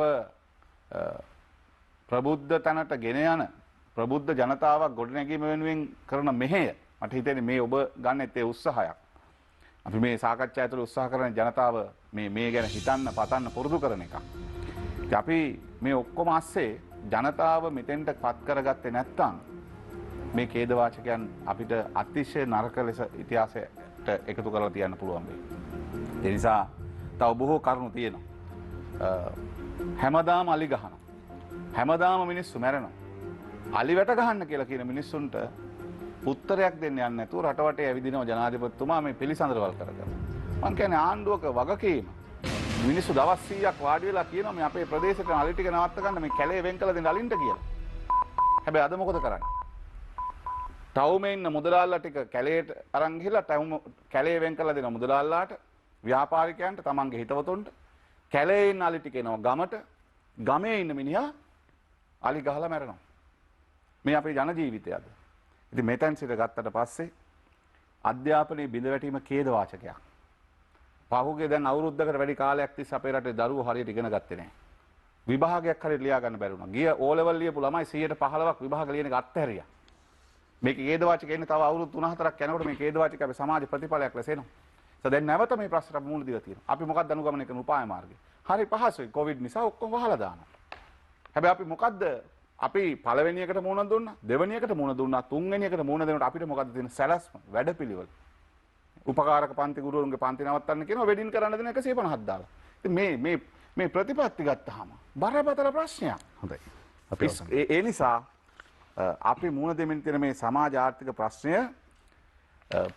ප්‍රබුද්ධ තැනට ගෙන යන ප්‍රබුද්ධ ජනතාවක් ගොඩනැගීම වෙනුවෙන් කරන මෙහෙය මට හිතෙන්නේ මේ ඔබ ගන්නෙත් ඒ උත්සාහයක්. අපි මේ සාකච්ඡා ඇතුළේ උත්සාහ කරන ජනතාව මේ ගැන හිතන්න පතන්න පුරුදු කරන එකක්. අපි මේ ඔක්කොම ASCII ජනතාව මෙතෙන්ට පත් කරගත්තේ නැත්නම් මේ ඛේද වාචකයන් අපිට අතිශය නරක ලෙස ඉතිහාසයට එකතු කරලා තියන්න පුළුවන් වෙයි. ඒ නිසා තව බොහෝ කරුණු තියෙනවා. හැමදාම අලි ගහනවා. හැමදාම මිනිස්සු මැරෙනවා. අලි වැට ගහන්න කියලා කියන මිනිස්සුන්ට උත්තරයක් දෙන්න යන්නේ නැතුව රටවටේ ඇවිදිනවා ජනාධිපතිතුමා මේ පිළිසඳරවල් කරගෙන. මම කියන්නේ ආණ්ඩුවක වගකීම. මිනිස්සු දවස් 100ක් වාඩි වෙලා කියනවා මේ අපේ ප්‍රදේශයට අලි ටික නවත්ත ගන්න මේ කැලේ වෙන් කළ දෙන්න අලින්ට කියලා. හැබැයි අද මොකද කරන්නේ? ටවුමේ ඉන්න මුදලාල්ලා ටික කැලේට අරන් ගිහලා කැලේ වෙන් කළ දෙන මුදලාල්ලාට ව්‍යාපාරිකයන්ට තමන්ගේ හිතවතුන්ට කැලේ ඉන්න අලි ටික එනවා ගමට ගමේ ඉන්න මිනිහා අලි ගහලා මැරෙනවා. මේ අපේ ජන ජීවිතය අද. ඉතින් මෙතෙන් සිට ගත්තට පස්සේ අධ්‍යාපනයේ බිඳ වැටීම ඛේද වාචකයක්. පහුගිය දැන් අවුරුද්දකට වැඩි කාලයක් තිස්සේ අපේ රටේ දරුවෝ හරියට ඉගෙන ගත්තේ නැහැ. විභාගයක් හරියට ලියා ගන්න බැරි වුණා. ගිය O level ලියපු ළමයි 115ක් විභාග ලියන එක අත්හැරියා. මේක ඛේද වාචකයක් ඉන්නේ තව අවුරුදු 3-4ක් යනකොට මේ ඛේද වාචකය අපේ සමාජ ප්‍රතිඵලයක් ලෙස එනවා. දැන් නැවත මේ ප්‍රශ්නට අපි මුහුණ දීලා තියෙනවා. අපි මොකක්ද අනුගමනය කරන උපාය මාර්ගය? හරි පහසුයි. කොවිඩ් නිසා ඔක්කොම වහලා දානවා. හැබැයි අපි මොකද්ද අපි පළවෙනි එකට මුහුණ දුන්නා, දෙවෙනි එකට මුහුණ දුන්නා, තුන්වෙනි එකට මුහුණ දෙනකොට අපිට මොකද්ද තියෙන සැලැස්ම, වැඩපිළිවෙල. උපකාරක පන්ති ගුරුවරුන්ගේ පන්ති නවත්තන්න කියනවා වෙඩින් කරන්න දෙන 150ක් දාලා. ඉතින් මේ ප්‍රතිපත්ති ගත්තාම බරපතල ප්‍රශ්නයක්. හොඳයි. ඒ නිසා අපි මුහුණ දෙමින් තියෙන මේ සමාජ ආර්ථික ප්‍රශ්නය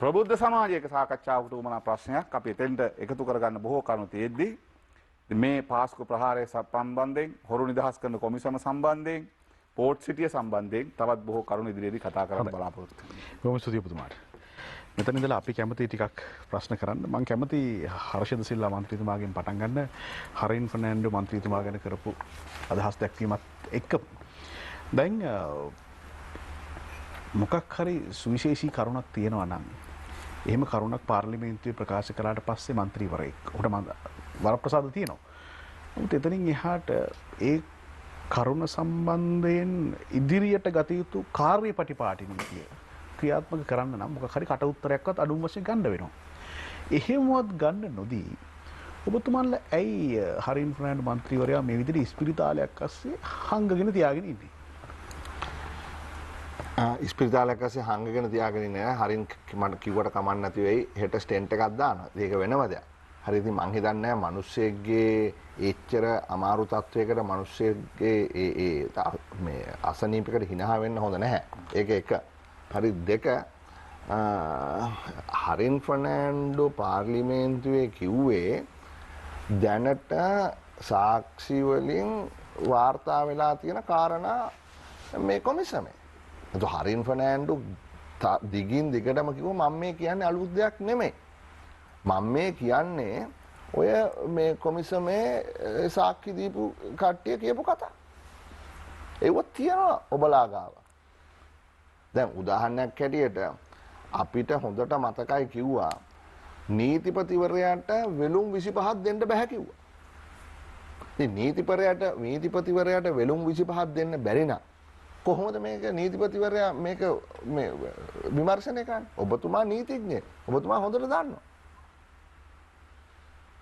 ප්‍රබුද්ධ සමාජයක සාකච්ඡාවකට උවමනා ප්‍රශ්නයක්. අපි එතෙන්ට එකතු කරගන්න බොහෝ කරුණු තියෙද්දී මේ පාස්කු ප්‍රහාරය සම්බන්ධයෙන්, හොරු නිදහස් කරන කොමිසම සම්බන්ධයෙන්, පෝට් සිටිය සම්බන්ධයෙන් තවත් බොහෝ කරුණු ඉදිරියේදී කතා කරන්න බලාපොරොත්තු වෙනවා. බොහොම ස්තුතියි පුතුමාට. මෙතන ඉඳලා අපි කැමති ටිකක් ප්‍රශ්න කරන්න. මම කැමති හර්ෂද සිල්වා මන්ත්‍රීතුමාගෙන් පටන් ගන්න. හරින් ෆර්නෑන්ඩෝ මන්ත්‍රීතුමා ගැන කරපු අදහස් දැක්වීමත් එක්ක දැන් මොකක් හරි සුවිශේෂී කරුණක් තියෙනවා නම් එහෙම කරුණක් පාර්ලිමේන්තුවේ ප්‍රකාශ කළාට පස්සේ മന്ത്രിවරයෙක් උට වරප්‍රසාද තියෙනවා. නමුත් එතනින් එහාට ඒ කරුණ සම්බන්ධයෙන් ඉදිරියට ගත යුතු කාර්යපටිපාටි නීතිය ක්‍රියාත්මක කරන්න නම් මොකක් හරි කට උත්තරයක්වත් අඩුම වශයෙන් ගන්න වෙනවා. එහෙමවත් ගන්න නොදී ඔබතුමාලා ඇයි හරින් ෆර්නෑන්ඩෝ මන්ත්‍රීවරයා මේ විදිහට ඉස්පිරිතාලයක් අස්සේ හංගගෙන තියාගෙන ඉන්නේ? ඉස්පිරිතාලයක් අස්සේ හංගගෙන තියාගෙන ඉන්නේ හරින් මට කිව්වට කමක් නැති වෙයි හෙට ස්ටෙන්ට් එකක් දානවා. ඒක වෙනම දෙයක්. හරි ඉතින් මං හිතන්නේ මිනිස්සෙක්ගේ එච්චර අමාරු තත්වයකට මිනිස්සෙක්ගේ මේ අසනීපයකට hina වෙන්න හොඳ නැහැ. ඒක එක. හරි දෙක හරින් ෆර්නෑන්ඩෝ පාර්ලිමේන්තුවේ කිව්වේ දැනට සාක්ෂි වලින් වාර්තා වෙලා තියෙන කාරණා මේ කොමිසමේ. ඒක හරින් ෆර්නෑන්ඩෝ දිගින් දිගටම කිව්වා මම මේ කියන්නේ අලුත් දෙයක් නෙමෙයි. මම මේ කියන්නේ ඔය මේ කොමිසමේ සාක්ෂි දීපු කට්ටිය කියපු කතා. ඒවත් තියනවා ඔබලා ගාව. දැන් උදාහරණයක් හැටියට අපිට හොඳට මතකයි කිව්වා නීතිපතිවරයාට වෙලුම් 25ක් දෙන්න බෑ කිව්වා. ඉතින් නීතිපතිවරයාට වෙලුම් 25ක් දෙන්න බැරි නම් කොහොමද මේක නීතිපතිවරයා මේක මේ විමර්ශනය කරන්නේ? ඔබතුමා නීතිඥයෙක්. ඔබතුමා හොඳට දන්නවා.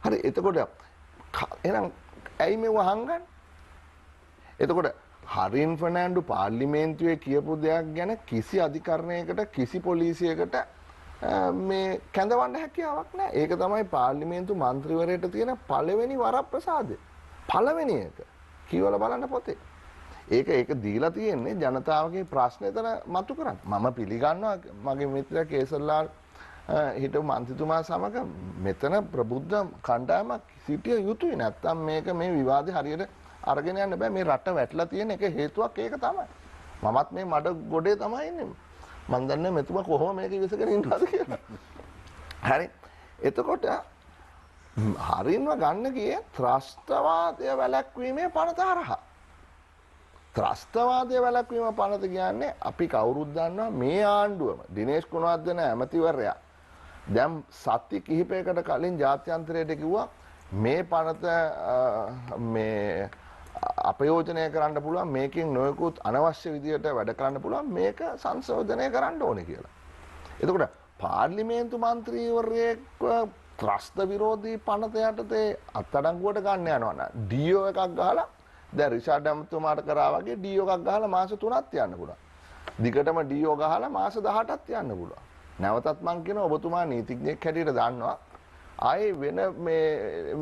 හරි එතකොට එහෙනම් ඇයි මේව හංගන්නේ? එතකොට හරින් ෆර්නෑන්ඩෝ පාර්ලිමේන්තුවේ කියපු දෙයක් ගැන කිසි අධිකරණයකට කිසි පොලිසියකට මේ කැඳවන්න හැකියාවක් නැහැ. ඒක තමයි පාර්ලිමේන්තු මන්ත්‍රීවරයාට තියෙන පළවෙනි වරප්‍රසාදය. පළවෙනි එක. කියවලා බලන්න පොතේ. ඒක දීලා තියෙන්නේ ජනතාවගේ ප්‍රශ්න එතන මතු කරන්න. මම පිළිගන්නවා මගේ මිත්‍රයා කේසර්ලාල් හිටපු මන්ත්‍රීතුමා සමග මෙතන ප්‍රබුද්ධ කණ්ඩායමක් සිටිය යුතුයි. නැත්තම් මේක මේ විවාදේ හරියට අරගෙන යන්න බෑ. මේ රට වැටලා තියෙන එක හේතුවක් ඒක තමයි. මමත් මේ මඩ ගොඩේ තමයි ඉන්නේ. මන් දන්නේ මෙතුමා කොහොම මේක ඉවසගෙන ඉන්නවද කියලා. හරි. එතකොට හරින්ව ගන්න ගියේ ත්‍රස්තවාදය වැළැක්වීමේ පනත හරහා. ත්‍රස්තවාදය වැළැක්වීම පනත කියන්නේ අපි කවුරුත් දන්නවා මේ ආණ්ඩුවම දිනේෂ් ගුණවර්ධන ඇමතිවරයා දැන් සති කිහිපයකට කලින් ජාත්‍යන්තරයට කිව්වා මේ පනත මේ අපයෝජනය කරන්න පුළුවන් මේකෙන් නොයෙකුත් අනවශ්‍ය විදියට වැඩ කරන්න පුළුවන් මේක සංශෝධනය කරන්න ඕනේ කියලා. එතකොට පාර්ලිමේන්තු මන්ත්‍රීවරයෙක් ත්‍රස්ත විරෝධී පනත යටතේ අත්අඩංගුවට ගන්න යනවා නම් ඩීఓ එකක් ගහලා දැන් රිෂාඩ් ඇමතුමාට කරා වගේ ඩීఓ එකක් ගහලා මාස 3ක් යන්න පුළුවන්. දිගටම ඩීஓ ගහලා මාස 18ක් යන්න පුළුවන්. නැවතත් මං කියනවා ඔබතුමා නීතිඥයෙක් හැටියට දන්නවා ආයේ වෙන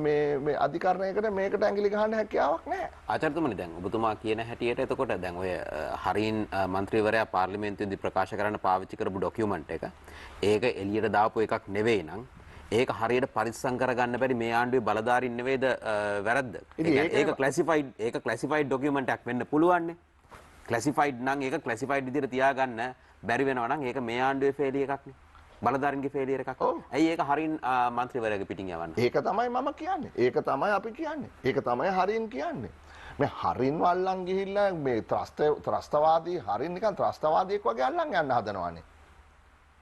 මේ අධිකරණයකට මේකට ඇඟිලි ගහන්න හැකියාවක් නැහැ. ආචාර්යතුමනි දැන් ඔබතුමා කියන හැටියට එතකොට දැන් ඔය හරින් മന്ത്രിවරයා පාර්ලිමේන්තුවේදී ප්‍රකාශ කරන්න පාවිච්චි කරපු ડોකියුමන්ට් එක ඒක එළියට දාපු එකක් නෙවෙයි නම් ඒක හරියට පරිස්සම් කරගන්න බැරි මේ ආණ්ඩුවේ බලධාරීන් නෙවෙයිද වැරද්ද? ඒක ක්ලාසිෆයිඩ් ડોකියුමන්ට් එකක් වෙන්න පුළුවන්නේ. ක්ලාසිෆයිඩ් නම් ඒක ක්ලාසිෆයිඩ් විදිහට තියාගන්න බැරි වෙනවා නම් ඒක මේ ආණ්ඩුවේ ෆේලියර් එකක් නේ. බලධාරීන්ගේ ෆේලියර් එකක්. ඇයි ඒක හරින් മന്ത്രിවරයාගේ පිටින් යවන්නේ? ඒක තමයි මම කියන්නේ. ඒක තමයි අපි කියන්නේ. ඒක තමයි හරින් කියන්නේ. මේ හරින් අල්ලන් ගිහිල්ලා මේ ත්‍රස්තවාදී හරින් නිකන් ත්‍රස්තවාදියෙක් වගේ අල්ලන් යන්න හදනවානේ.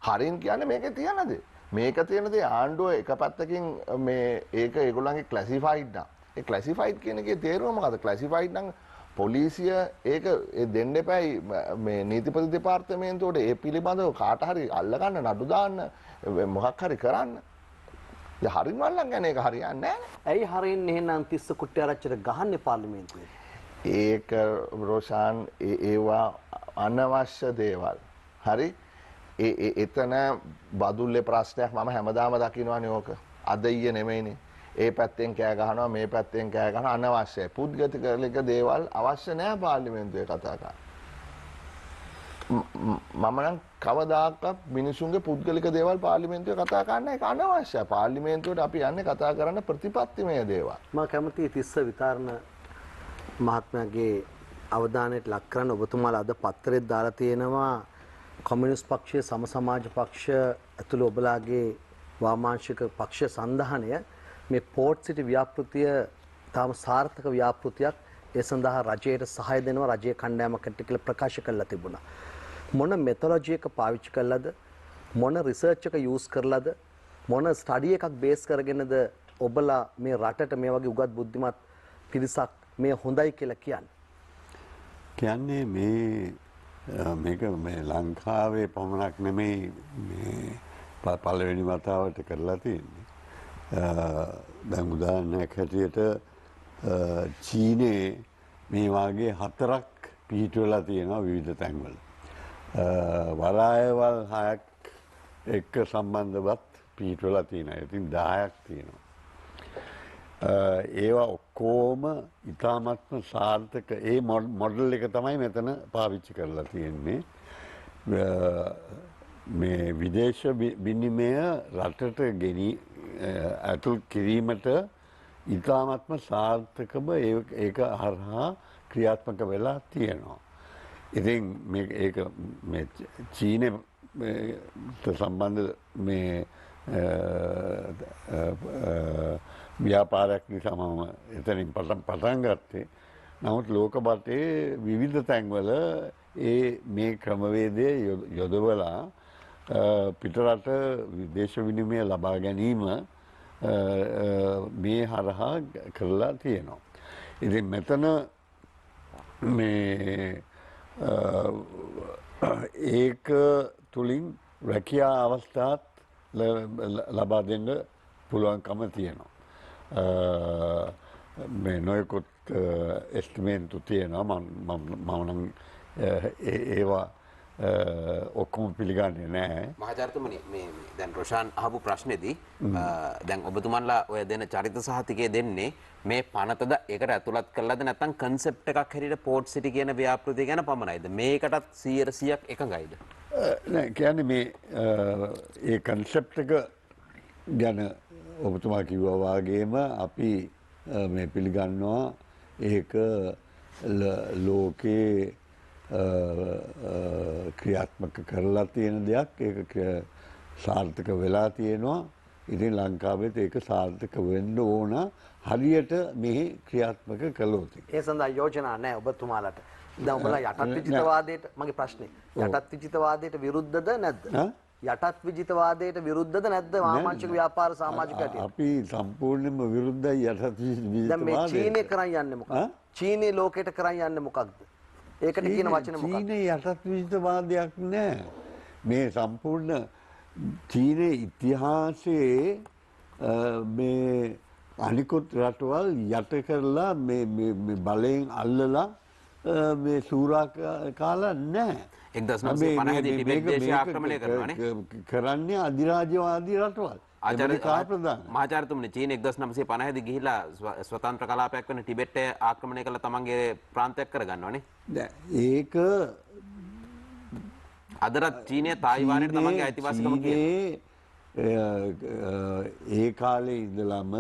හරින් කියන්නේ මේකේ තියෙන දේ. මේක තියෙන දේ ආණ්ඩුව එක පැත්තකින් මේ ඒක ඒගොල්ලන්ගේ ක්ලාසිෆයිඩ් නා. ඒ ක්ලාසිෆයිඩ් කියන එකේ තේරුම මොකද්ද? ක්ලාසිෆයිඩ් නම් පොලිසිය ඒක දෙන්න එපායි මේ නීතිපති දෙපාර්තමේන්තුවට ඒ පිළිබඳව කාට හරි අල්ල ගන්න නඩු දාන්න මොකක් හරි කරන්න. ඒ හරින් වල්ලන් ගැන ඒක හරියන්නේ නැහැ. ඇයි හරින් එහෙනම් තිස්ස කුට්ටිආරච්චිට ගහන්නේ පාර්ලිමේන්තුවේ? ඒක රෝෂාන් ඒවා අනවශ්‍ය දේවල්. හරි? එතන බදුල්ලේ ප්‍රශ්නයක් මම හැමදාම දකින්නවානේ ඕක. අද ඊයේ නෙමෙයිනේ. ඒ පැත්තෙන් කෑ ගහනවා මේ පැත්තෙන් කෑ ගහනවා අනවශ්‍යයි. පුද්ගලික දේවල් අවශ්‍ය නැහැ පාර්ලිමේන්තුවේ කතා කරන්න. මම නම් කවදාකවත් මිනිසුන්ගේ පුද්ගලික දේවල් පාර්ලිමේන්තුවේ කතා කරන්න ඒක අනවශ්‍යයි. පාර්ලිමේන්තුවට අපි යන්නේ කතා කරන්න ප්‍රතිපත්තිමය දේවල්. මම කැමතියි තිස්ස විතාරණ මහත්මයාගේ අවධානයට ලක් කරන්න ඔබතුමාලා අද පත්තරෙත් දාලා තියෙනවා කොමියුනිස්ට් පක්ෂය සම සමාජ පක්ෂ ඇතුළු ඔබලාගේ වාමාංශික පක්ෂ සන්ධානය මේ පෝට් සිටි ව්‍යාපෘතිය තාම සාර්ථක ව්‍යාපෘතියක් ඒ සඳහා රජයට සහාය දෙනවා රජයේ කණ්ඩායමකට කියලා ප්‍රකාශ කරලා තිබුණා. මොන මෙතොලොජි එක පාවිච්චි කළාද? මොන රිසර්ච් එක යූස් කරලාද? මොන ස්ටඩි එකක් බේස් කරගෙනද ඔබලා මේ රටට මේ වගේ උගත් බුද්ධිමත් පිරිසක් මේ හොඳයි කියලා කියන්නේ? කියන්නේ මේක මේ ලංකාවේ පමණක් නෙමෙයි මේ පළවෙනි වතාවට කරලා තියෙන්නේ. දැන් උදාහරණයක් හැටියට චීනයේ මේ වාගේ 4ක් පිහිටුවලා තියෙනවා විවිධ තැන්වල. වරායවල් 6ක් එක්ක සම්බන්ධවත් පිහිටුවලා තියෙනවා. ඉතින් 10ක් තියෙනවා. ඒවා ඔක්කොම ඉතාමත්ම සාර්ථක ඒ මොඩල් එක තමයි මෙතන පාවිච්චි කරලා තියෙන්නේ. මේ විදේශ විනිමය රටට ඇතුල් කිරීමට ඉතාමත්ම සාර්ථකව ඒක හරහා ක්‍රියාත්මක වෙලා තියෙනවා. ඉතින් ඒක මේ චීනයට සම්බන්ධ මේ ව්‍යාපාරයක් නිසා මම එතනින් පටන් ගත්තේ. නමුත් ලෝක බටේ විවිධ තැන්වල මේ ක්‍රමවේදය යොදවලා පිටරට විදේශ විනිමය ලබා ගැනීම මේ හරහා කරලා තියෙනවා. ඉතින් මෙතන මේ ඒක තුලින් රැකියා අවස්ථාත් ලබා දෙන්න පුළුවන්කම තියෙනවා. මේ නොයෙකුත් එස්ටිමේන්තු තියෙනවා මම නම් ඒවා ඔක්කොම පිළිගන්නේ නැහැ. මහාචාර්යතුමනි මේ දැන් රොෂාන් අහපු ප්‍රශ්නේදී දැන් ඔබතුමන්ලා ඔය දෙන චරිත සහතිකය දෙන්නේ මේ පනතද ඒකට ඇතුළත් කරලාද නැත්නම් කන්සෙප්ට් එකක් හැටියට පෝර්ට් සිටි කියන ව්‍යාපෘතිය ගැන පමණයිද? මේකටත් 100%ක් එකඟයිද? නෑ කියන්නේ මේ ඒ කන්සෙප්ට් එක ගැන ඔබතුමා කිව්වා වගේම අපි මේ පිළිගන්නවා ඒක ලෝකේ ක්‍රියාත්මක කරලා තියෙන දෙයක්. ඒක සාර්ථක වෙලා තියෙනවා. ඉතින් ලංකාවෙත් ඒක සාර්ථක වෙන්න ඕන හරියට මෙහි ක්‍රියාත්මක කළොත්. ඒ සඳහා යෝජනා නැහැ ඔබතුමාලට. දැන් ඔබලා යටත් විජිතවාදයට මගේ ප්‍රශ්නේ යටත් විජිතවාදයට විරුද්ධද නැද්ද? යටත් විජිතවාදයට විරුද්ධද නැද්ද වාමාංශික ව්‍යාපාර සමාජිකයට? අපි සම්පූර්ණයෙන්ම විරුද්ධයි යටත් විජිතවාදයට. දැන් මේ චීනය කරන් යන්නේ මොකක්ද? චීනය ලෝකයට කරන් යන්නේ මොකක්ද? ඒකට කියන වචන මොකක්ද? චීනයේ යටත් විජිතවාදයක් නෑ. මේ සම්පූර්ණ චීනයේ ඉතිහාසයේ මේ අනිකුත් රටවල් යට කරලා මේ බලයෙන් අල්ලලා මේ සූරා කාලා නැහැ. 1950 දී ටිබෙට් දේශය ආක්‍රමණය කරනවානේ. කරන්නේ අධිරාජ්‍යවාදී රටවල්. මහාචාර්යතුමනි චීන 1950 දී ගිහිලා ස්වතන්ත්‍ර කලාපයක් වෙන ටිබෙට් ආක්‍රමණය කළ තමන්ගේ ප්‍රාන්තයක් කරගන්නවානේ. ඒක අදටත් චීනය තායිවානයට තමන්ගේ අයිතිවාසිකම කියනවා. ඒ කාලේ ඉඳලම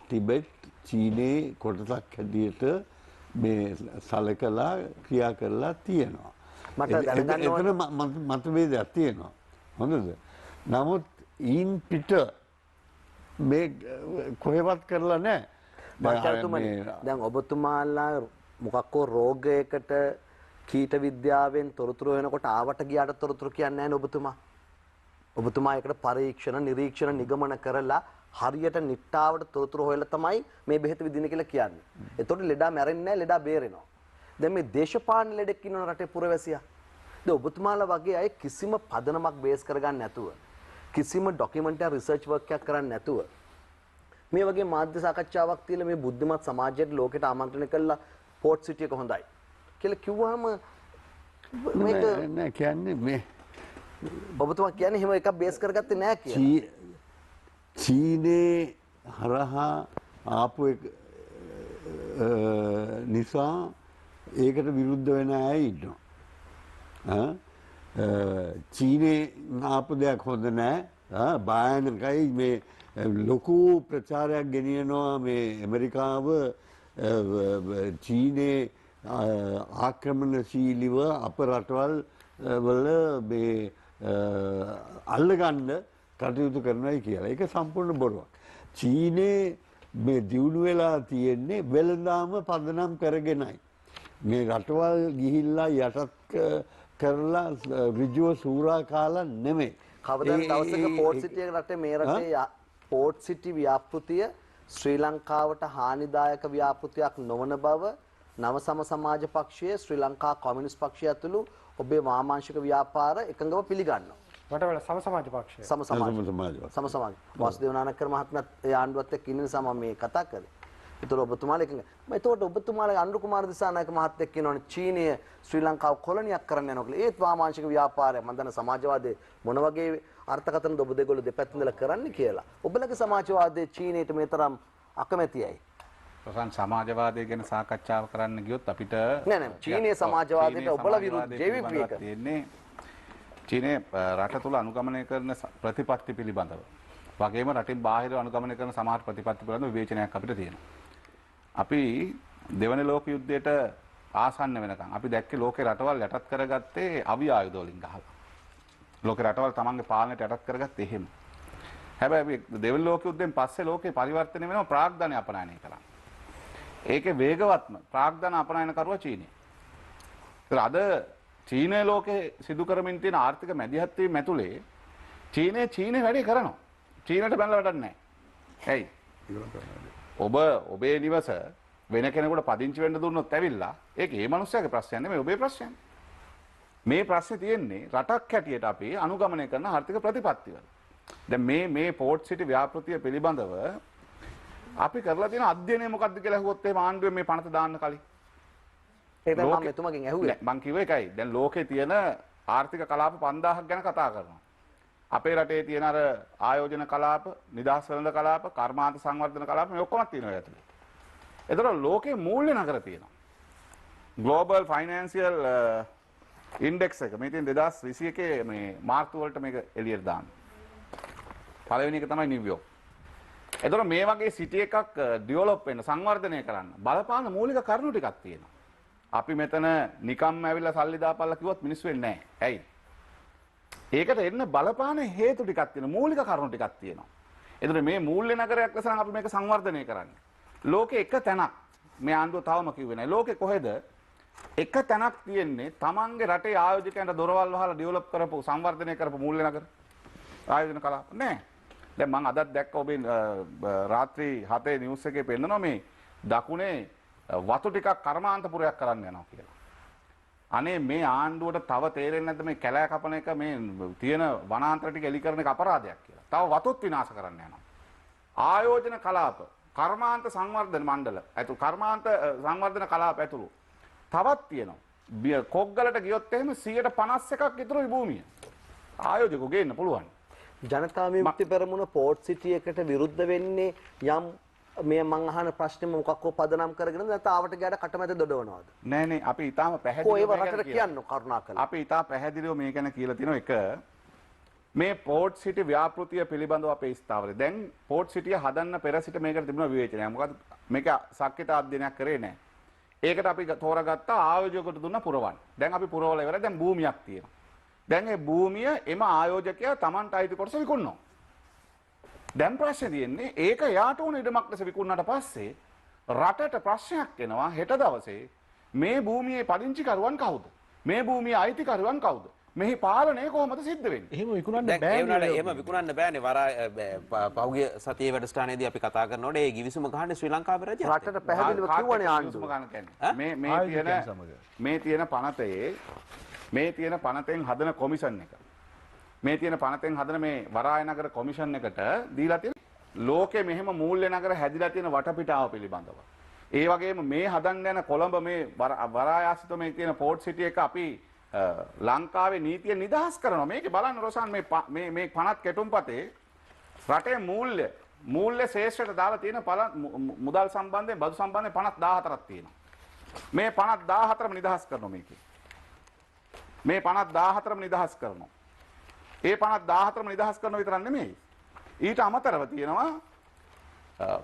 ටිබෙට් චීනයේ කොටසක් හැටියට මේ සලකලා ක්‍රියා කරලා තියෙනවා. එතන මතභේදයක් තියෙනවා. හොඳද? නමුත් ඊන් පිට මේ කොහෙවත් කරලා නැහැ. දැන් ඔබතුමාලා මොකක්කෝ රෝගයකට කීට විද්‍යාවෙන් තොරතුරු වෙනකොට ආවට ගියාට තොරතුරු කියන්නේ නැහැ නේ ඔබතුමා. ඔබතුමා ඒකට පරීක්ෂණ නිරීක්ෂණ නිගමන කරලා හරියට නිට්ටාවට තොරතුරු හොයලා තමයි මේ බෙහෙත විදින කියලා කියන්නේ. එතකොට ලෙඩා මැරෙන්නේ නැහැ ලෙඩා බේරෙනවා. දැන් මේ දේශපාලන ලෙඩෙක් ඉන්න රටේ පුරවැසියා. දැන් ඔබතුමාලා වගේ අය කිසිම පදනමක් බේස් කරගන්න නැතුව කිසිම ඩොකියුමන්ටරි රිසර්ච් වර්ක් එකක් කරන්නේ නැතුව මේ වගේ මාධ්‍ය සාකච්ඡාවක් තියලා මේ බුද්ධිමත් සමාජයට ලෝකෙට ආමන්ත්‍රණය කළා පෝර්ට් සිටි එක හොඳයි කියලා කිව්වහම මේක නෑ කියන්නේ මේ ඔබතුමා කියන්නේ එහෙම එකක් බේස් කරගත්තේ නෑ කියලා. චීනේ හරහා ආපු එක නිසා ඒකට විරුද්ධ වෙන අය ඉන්නවා. චීනේ ආපු දෙයක් හොඳ නෑ. භයානකයි මේ ලොකු ප්‍රචාරයක් ගෙනියනවා මේ ඇමරිකාව චීනේ ආක්‍රමණශීලීව අප රටවල් වල මේ අල්ලගන්න කටයුතු කරනයි කියලා. ඒක සම්පූර්ණ බොරුවක්. චීනේ මේ දියුණු වෙලා තියෙන්නේ වෙළඳාම පදනම් කරගෙනයි. මේ රටවල් ගිහිල්ලා යටත් කරලා ඍජුව සූරා කාලා නෙමෙයි. කවදාද දවසක පෝර්ට් සිටි එක රටේ මේ රටේ පෝර්ට් සිටි ව්‍යාපෘතිය ශ්‍රී ලංකාවට හානිදායක ව්‍යාපෘතියක් නොවන බව නව සම සමාජ පක්ෂයේ ශ්‍රී ලංකා කොමියුනිස්ට් පක්ෂය ඇතුළු ඔබේ වාමාංශික ව්‍යාපාර එකඟව පිළිගන්නවා. මට වල සම සමාජ පක්ෂය. සම සමාජ. වාසුදේව නානක්කර මහත්මයාත් ඒ ආණ්ඩුවත් එක්ක ඉන්න නිසා මම මේ කතා කරේ. ඒතර ඔබතුමාලා එකඟ. එතකොට ඔබතුමාලා අනුර කුමාර දිසානායක මහත්තයෙක් කියනවනේ චීනය ශ්‍රී ලංකාව කොලොනියක් කරන්න යනවා කියලා. ඒත් වාමාංශික ව්‍යාපාරය මම දන්න සමාජවාදයේ මොන වගේ අර්ථකථනද ඔබ දෙගොල්ලෝ දෙපැත්ත ඉඳලා කරන්නේ කියලා. ඔබලගේ සමාජවාදයේ චීනයට මේ තරම් අකමැතියි. ප්‍රසන්න සමාජවාදය ගැන සාකච්ඡාව කරන්න ගියොත් අපිට නෑ චීනයේ සමාජවාදයට ඔබලා විරුද්ධ JVP එක තියෙන්නේ චීනයේ රට තුළ අනුගමනය කරන ප්‍රතිපත්ති පිළිබඳව. වගේම රටින් බාහිර අනුගමනය කරන සමහර ප්‍රතිපත්ති පිළිබඳව විවේචනයක් අපිට තියෙනවා. අපි දෙවන ලෝක යුද්ධයට ආසන්න වෙනකන් අපි දැක්කේ ලෝකේ රටවල් යටත් කරගත්තේ අවි ආයුධ වලින් ගහලා. ලෝකේ රටවල් තමන්ගේ පාලනයට යටත් කරගත්තේ එහෙම. හැබැයි දෙවන ලෝක යුද්ධයෙන් පස්සේ ලෝකේ පරිවර්තනය වෙනවා ප්‍රාග්ධනය අපනයනය කරා. ඒකේ වේගවත්ම ප්‍රාග්ධන අපනයනකරුවා චීනය. ඒතර අද චීනය ලෝකේ සිදු කරමින් තියෙන ආර්ථික මැදිහත් වීම ඇතුලේ චීනය වැඩි කරනවා. චීනයට බැලලා වැඩක් නැහැ. ඇයි? ඔබේ නිවස වෙන කෙනෙකුට පදිංචි වෙන්න දුන්නොත් ඇවිල්ලා ඒක ඒ මනුස්සයාගේ ප්‍රශ්නයක් නෙමෙයි ඔබේ ප්‍රශ්නයක්. මේ ප්‍රශ්නේ තියෙන්නේ රටක් හැටියට අපි අනුගමනය කරන ආර්ථික ප්‍රතිපත්තිවල. දැන් මේ පෝට් සිටි ව්‍යාපෘතිය පිළිබඳව අපි කරලා තියෙන අධ්‍යයනය මොකක්ද කියලා අහුවොත් එහෙම ආණ්ඩුවේ මේ පනත දාන්න කලින්. ඒක තමයි මම එතුමගෙන් ඇහුවේ. මං කිව්වේ ඒකයි. දැන් ලෝකේ තියෙන ආර්ථික කලාප 5000ක් ගැන කතා කරනවා. අපේ රටේ තියෙන අර ආයෝජන කලාප, නිදහස් වෙළඳ කලාප, කර්මාන්ත සංවර්ධන කලාප මේ ඔක්කොම තියෙනවා ඇතුලේ. ඒතර ලෝකේ මූල්‍ය නගර තියෙනවා. ග්ලෝබල් ෆයිනෑන්ෂියල් ඉන්ඩෙක්ස් එක මේ තියෙන 2021 මේ මාර්තු වලට මේක එළියට දාන්න. පළවෙනි එක තමයි නිව්යෝර්ක්. ඒතර මේ වගේ සිටි එකක් ඩෙවලොප් වෙන්න සංවර්ධනය කරන්න බලපාන මූලික කරුණු ටිකක් තියෙනවා. අපි මෙතන නිකම්ම ඇවිල්ලා සල්ලි දාපල්ලා කිව්වොත් මිනිස්සු වෙන්නේ නැහැ. ඇයි? ඒකට එන්න බලපාන හේතු ටිකක් තියෙනවා. මූලික කරුණු ටිකක් තියෙනවා. ඒතර මේ මූල්‍ය නගරයක් ලෙස අපි මේක සංවර්ධනය කරන්නේ. ලෝකේ එක තැනක් මේ ආණ්ඩුව තවම කිව්වේ නැහැ. ලෝකේ කොහෙද එක තැනක් තියෙන්නේ තමන්ගේ රටේ ආයෝජකයන්ට දොරවල් වහලා ඩෙවලොප් කරපු සංවර්ධනය කරපු මූල්‍ය නගර ආයෝජන කලාප නෑ. දැන් මම අදත් දැක්ක ඔබේ රාත්‍රී 7 නිවුස් එකේ පෙන්නනවා මේ දකුණේ වතු ටිකක් කර්මාන්තපුරයක් කරන්න යනවා කියලා. අනේ මේ ආණ්ඩුවට තව තේරෙන්නේ නැද්ද මේ කැලෑ කපන එක මේ තියෙන වනාන්තර ටික එලි කරන එක අපරාධයක් කියලා. තව වතුත් විනාශ කරන්න යනවා. ආයෝජන කලාප, කර්මාන්ත සංවර්ධන මණ්ඩල, ඇතුළු කර්මාන්ත සංවර්ධන කලාප ඇතුළු තවත් තියෙනවා. කොග්ගලට ගියොත් එහෙම 151ක් විතර භූමිය. ආයෝජකෝ ගේන්න පුළුවන්. ජනතා විමුක්ති පෙරමුණ පෝට් සිටි එකට විරුද්ධ වෙන්නේ යම් මේ මං අහන ප්‍රශ්නේ මොකක්කෝ පදනම් කරගෙනද නැත්නම් ආවට ගියාට කටමැද දොඩවනවද? නෑ අපි ඊටාම පැහැදිලිව කොහේ වරකට කියන්න කරුණාකරලා. අපි ඊටා පැහැදිලිව මේ ගැන කියලා තියෙනවා. එක මේ පෝට් සිටි ව්‍යාපෘතිය පිළිබඳව අපේ ස්ථාවරය. දැන් පෝට් සිටිය හදන්න පෙර සිට මේකට තිබුණ විවේචනය. මොකද මේක සක්විත අධ්‍යයනයක් කරේ නෑ. ඒකට අපි තෝරගත්ත ආයෝජකයට දුන්න පුරවන්න. දැන් අපි පුරවලා ඉවරයි. දැන් භූමියක් තියෙනවා. දැන් ඒ භූමිය එම ආයෝජකයා Tamanට අයිති කොටස විකුණනවා. දැන් ප්‍රශ්නේ තියෙන්නේ ඒක යාට උන ඉඩමක් ලෙස විකුණුණාට පස්සේ රටට ප්‍රශ්නයක් එනවා හෙට දවසේ මේ භූමියේ පදිංචිකරුවන් කවුද? මේ භූමියේ අයිතිකරුවන් කවුද? මෙහි පාලනය කොහොමද සිද්ධ වෙන්නේ? එහෙම විකුණන්න දැන් ඒ වුණාට බෑ. එහෙම විකුණන්න බෑනේ. පහුගිය සතියේ වැඩසටහනේදී අපි කතා කරනකොට ඒ ගිවිසුම ගහන්නේ ශ්‍රී ලංකාවේ රජය. රටට පැහැදිලිව කිව්වනේ ආණ්ඩුව. මේ තියෙන පනතේ මේ තියෙන පනතෙන් හදන කොමිෂන් එක. මේ තියෙන පනතෙන් හදන මේ වරාය නගර කොමිෂන් එකට දීලා තියෙන ලෝකේ මෙහෙම මූල්‍ය නගර හැදිලා තියෙන වටපිටාව පිළිබඳව. ඒ වගේම මේ හදන්න යන කොළඹ මේ වරායාසිත මේ තියෙන පෝට් සිටි එක අපි ලංකාවේ නීතිය නිදහස් කරනවා. මේක බලන්න රොසන් මේ පනත් කෙටුම්පතේ රටේ මූල්‍ය ශේෂ්ඨට දාලා තියෙන මුදල් සම්බන්ධයෙන් බදු සම්බන්ධයෙන් 54ක් තියෙනවා. මේ 54ම නිදහස් කරනවා මේකේ. මේ 54ම නිදහස් කරනවා. ඒ 54ම නිදහස් කරන විතරක් නෙමෙයි. ඊට අමතරව තියෙනවා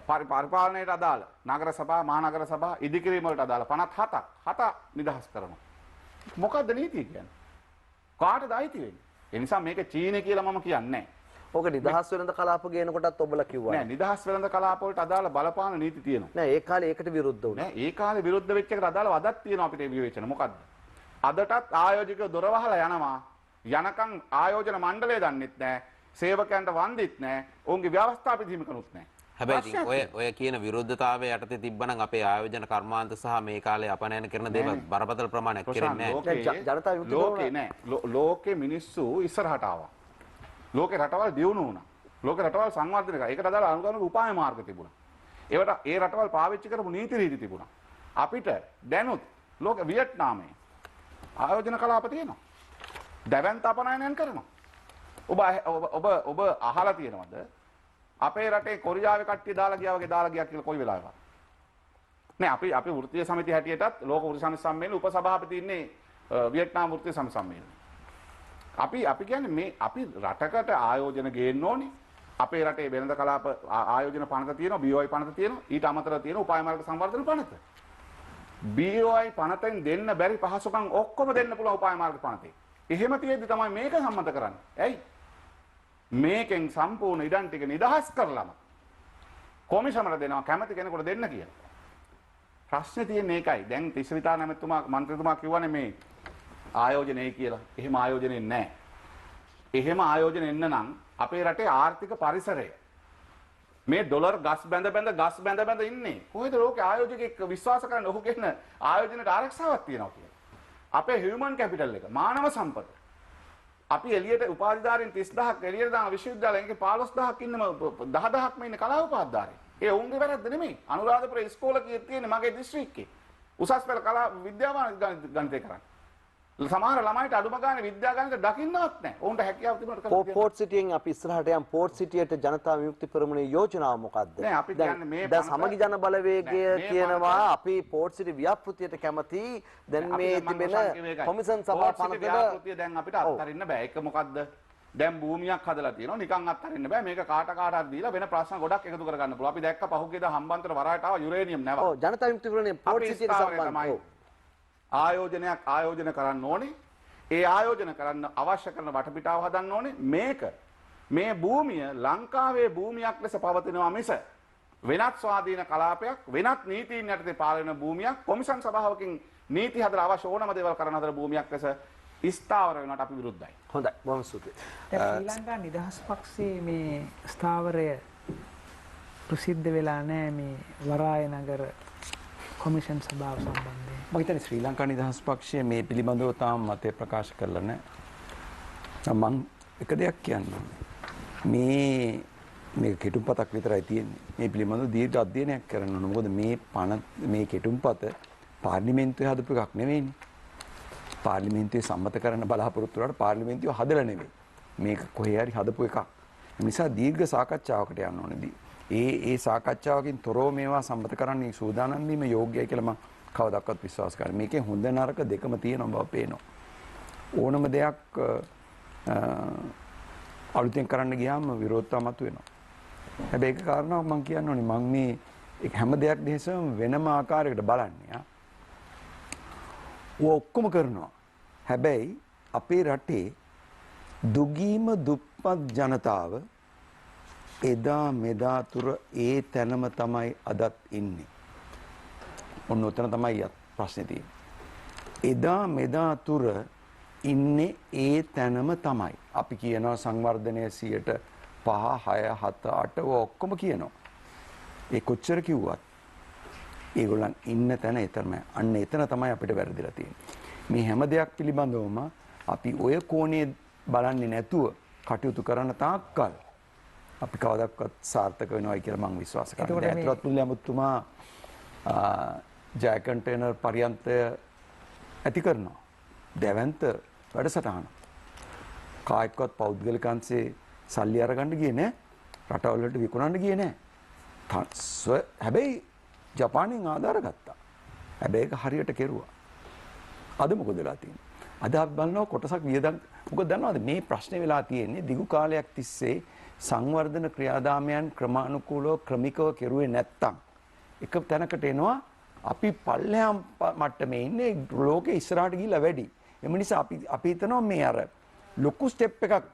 පරිපාලනයට අදාළ නගර සභා, මහනගර සභා ඉදිකිරීම වලට අදාළ 57ක් 7 නිදහස් කරනවා. මොකද්ද නීතිය කියන්නේ? කාටද අයිති වෙන්නේ? ඒ නිසා මේක චීනය කියලා මම කියන්නේ නැහැ. ඕක නිදහස් වෙළඳ කලාප ගේන කොටත් ඔබලා කිව්වා. නෑ නිදහස් වෙළඳ කලාප වලට අදාළ බලපාන නීති තියෙනවා. නෑ ඒ කාලේ ඒකට විරුද්ධ වුණා. නෑ ඒ කාලේ විරුද්ධ වෙච්ච එකට අදාළව අදත් තියෙනවා අපිට මේ විවේචන. මොකද්ද? අදටත් ආයෝජකයෝ දොර වහලා යනවා. යනකම් ආයෝජන මණ්ඩලය දන්නෙත් නෑ. සේවකයන්ට වන්දිත් නෑ. ඔවුන්ගේ ව්‍යවස්ථාපිත හිමිකනුත් නෑ. හැබැයි ඉතින් ඔය කියන විරුද්ධතාවය යටතේ තිබ්බනම් අපේ ආයෝජන කර්මාන්ත සහ මේ කාලේ අපනයන කරන දේවල් බරපතල ප්‍රමාණයක් කෙරෙන්නේ නැහැ. ලෝකේ නෑ. ලෝකේ මිනිස්සු ඉස්සරහට ආවා. ලෝකේ රටවල් දියුණු වුණා. ලෝකේ රටවල් සංවර්ධනය කරා. ඒකට අදාළ අනුගමන උපාය මාර්ග තිබුණා. ඒවට ඒ රටවල් පාවිච්චි කරපු නීති රීති තිබුණා. අපිට දැනුත් ලෝක වියට්නාමයේ ආයෝජන කලාප තියෙනවා. දැවැන්ත අපනයනයන් කරනවා. ඔබ අහලා තියෙනවද? අපේ රටේ කොරියාවේ කට්ටිය දාලා ගියා වගේ දාලා ගියා කියලා කොයි වෙලාවකද? නෑ අපි වෘත්තීය සමිතිය හැටියටත් ලෝක වෘත්තීය සමිති සම්මේලන උපසභාපති ඉන්නේ වියට්නාම් වෘත්තීය සමිති සම්මේලන. අපි කියන්නේ මේ අපි රටකට ආයෝජන ගේන්න ඕනේ. අපේ රටේ වෙළඳ කලාප ආයෝජන පනත තියෙනවා, BOI පනත තියෙනවා, ඊට අමතරව තියෙන උපාය මාර්ග සංවර්ධන පනත. BOI පනතෙන් දෙන්න බැරි පහසුකම් ඔක්කොම දෙන්න පුළුවන් උපාය මාර්ග පනතේ. එහෙම තියෙද්දි තමයි මේක සම්මත කරන්නේ. ඇයි? මේකෙන් සම්පූර්ණ ඉඩම් ටික නිදහස් කරලම කොමිෂමර දෙනවා කැමති කෙනෙකුට දෙන්න කියලා. ප්‍රශ්නේ තියෙන්නේ ඒකයි. දැන් තිස්සවිතා නැමැතුමා මන්ත්‍රීතුමා කිව්වනේ මේ ආයෝජනය කියලා. එහෙම ආයෝජනේ නැහැ. එහෙම ආයෝජන එන්න නම් අපේ රටේ ආර්ථික පරිසරය මේ ඩොලර් ගස් බැඳ ඉන්නේ. කොහෙද ලෝකේ ආයෝජකෙක් විශ්වාස කරන්නේ ඔහු කියන ආයෝජනයට ආරක්ෂාවක් තියෙනවා කියලා. අපේ හියුමන් කැපිටල් එක මානව සම්පත. අපි එළියට උපාධිධාරීන් 30000ක් එළියට දාන විශ්වවිද්‍යාලයන්ගේ 15000ක් ඉන්නම 10000ක්ම ඉන්න කලා උපාධිධාරීන්. ඒ ඔවුන්ගේ වැරද්ද නෙමෙයි. අනුරාධපුර ඉස්කෝලේ තියෙන්නේ මගේ දිස්ත්‍රික්කේ. උසස් පෙළ කලා විද්‍යාමාන ගණිතය කරන්නේ. සමහර ළමයිට අඩුම ගානේ විද්‍යා ගණිත දකින්නවත් නැහැ. ඔවුන්ට හැකියාව තිබුණාට කරන්නේ. පෝර්ට් සිටියෙන් අපි ඉස්සරහට යම් පෝර්ට් සිටියට ජනතා විමුක්ති පෙරමුණේ යෝජනාව මොකද්ද? නෑ අපි කියන්නේ මේ දැන් සමගි ජන බලවේගය කියනවා අපි පෝර්ට් සිටි ව්‍යාපෘතියට කැමති. දැන් මේ තිබෙන කොමිෂන් සභා පනතට ව්‍යාපෘතිය දැන් අපිට අත්හරින්න බෑ. ඒක මොකද්ද? දැන් භූමියක් හදලා තියෙනවා. නිකන් අත්හරින්න බෑ. මේක කාට හරි දීලා වෙන ප්‍රශ්න ගොඩක් එකතු කරගන්න පුළුවන්. අපි දැක්ක පහුගියදා හම්බන්තොට වරායට ආව යුරේනියම් නැව. ඔව් ජනතා විමුක්ති පෙරමුණේ පෝර්ට් සිටියට සම්බන්ධව ආයෝජනයක් ආයෝජන කරන්න ඕනේ. ඒ ආයෝජන කරන්න අවශ්‍ය කරන වටපිටාව හදන්න ඕනේ. මේ භූමිය ලංකාවේ භූමියක් ලෙස පවතිනවා මිස වෙනත් ස්වාධීන කලාපයක් වෙනත් නීතීන් යටතේ පාලන භූමියක් කොමිෂන් සභාවකින් නීති හදලා අවශ්‍ය ඕනම දේවල් කරන හදන භූමියක් ලෙස ස්ථාවර වෙනවට අපි විරුද්ධයි. හොඳයි බොහොම ස්තුතියි. ශ්‍රී ලංකා නිදහස් පක්ෂයේ මේ ස්ථාවරය ප්‍රසිද්ධ වෙලා නැහැ මේ වරාය නගර කොමිෂන් සභාව සම්බන්ධයෙන්. මම හිතන්නේ ශ්‍රී ලංකා නිදහස් පක්ෂය මේ පිළිබඳව තාම මතය ප්‍රකාශ කරලා නැහැ. මම එක දෙයක් කියන්නම්. මේ කෙටුම්පතක් විතරයි තියෙන්නේ. මේ පිළිබඳව දීර්ඝ අධ්‍යයනයක් කරන්න ඕන. මොකද මේ කෙටුම්පත පාර්ලිමේන්තුවේ හදපු එකක් නෙවෙයිනේ. පාර්ලිමේන්තුවේ සම්මත කරන්න බලාපොරොත්තු වුණාට පාර්ලිමේන්තුව හදලා නෙවෙයි. මේක කොහේ හරි හදපු එකක්. ඒ නිසා දීර්ඝ සාකච්ඡාවකට යන්න ඕනේදී. ඒ සාකච්ඡාවකින් තොරව මේවා සම්මත කරන්න සූදානම් වීම යෝග්‍යයි කියලා මම කවදාවත් විශ්වාස කරන්නේ. මේකේ හොඳ නරක දෙකම තියෙනවා බව පේනවා. ඕනම දෙයක් අලුතෙන් කරන්න ගියාම විරෝධතා මතුවෙනවා. හැබැයි ඒක කාරණාවක් මම කියන්න ඕනේ. මම මේ හැම දෙයක් දෙහසම වෙනම ආකාරයකට බලන්නේ. ඔක්කොම කරනවා. හැබැයි අපේ රටේ දුගීම දුප්පත් ජනතාව එදා මෙදා තුර ඒ තැනම තමයි අදත් ඉන්නේ. ඔන්න උතන තමයි ප්‍රශ්නේ තියෙන්නේ. එදා මෙදා තුර ඉන්නේ ඒ තැනම තමයි. අපි කියනවා සංවර්ධනය 5%, 6, 7, 8 ඔක්කොම කියනවා. ඒ කොච්චර කිව්වත් ඒගොල්ලන් ඉන්න තැන එතරම්යි. අන්න එතන තමයි අපිට වැරදිලා තියෙන්නේ. මේ හැම දෙයක් පිළිබඳවම අපි ඔය කෝණේ බලන්නේ නැතුව කටයුතු කරන තාක්කල් අපි කවදාවත් සාර්ථක වෙනවයි කියලා මම විශ්වාස කරනවා. ඒතරත් මුල්ලේ අමුතුමා ජය කන්ටේනර් පරියන්තය ඇති කරනවා. දැවැන්ත වැඩසටහන. කායිකවත් පෞද්ගලික අංශේ සල්ලි අරගන්න ගියේ නෑ. රටවල් වලට විකුණන්න ගියේ නෑ. හැබැයි ජපානයෙන් ආධාර ගත්තා. හැබැයි ඒක හරියට කෙරුවා. අද මොකද වෙලා තියෙන්නේ? අද අපි බලනවා කොටසක් වියදම්. මොකද දන්නවද මේ ප්‍රශ්නේ වෙලා තියෙන්නේ දිගු කාලයක් තිස්සේ සංවර්ධන ක්‍රියාදාමයන් ක්‍රමානුකූලව ක්‍රමිකව කෙරුවේ නැත්තම් එක තැනකට එනවා අපි පල්ලෙහාම් මට්ටමේ ඉන්නේ ලෝකේ ඉස්සරහට ගිහිල්ලා වැඩි. එම නිසා අපි හිතනවා මේ අර ලොකු ස්ටෙප් එකක්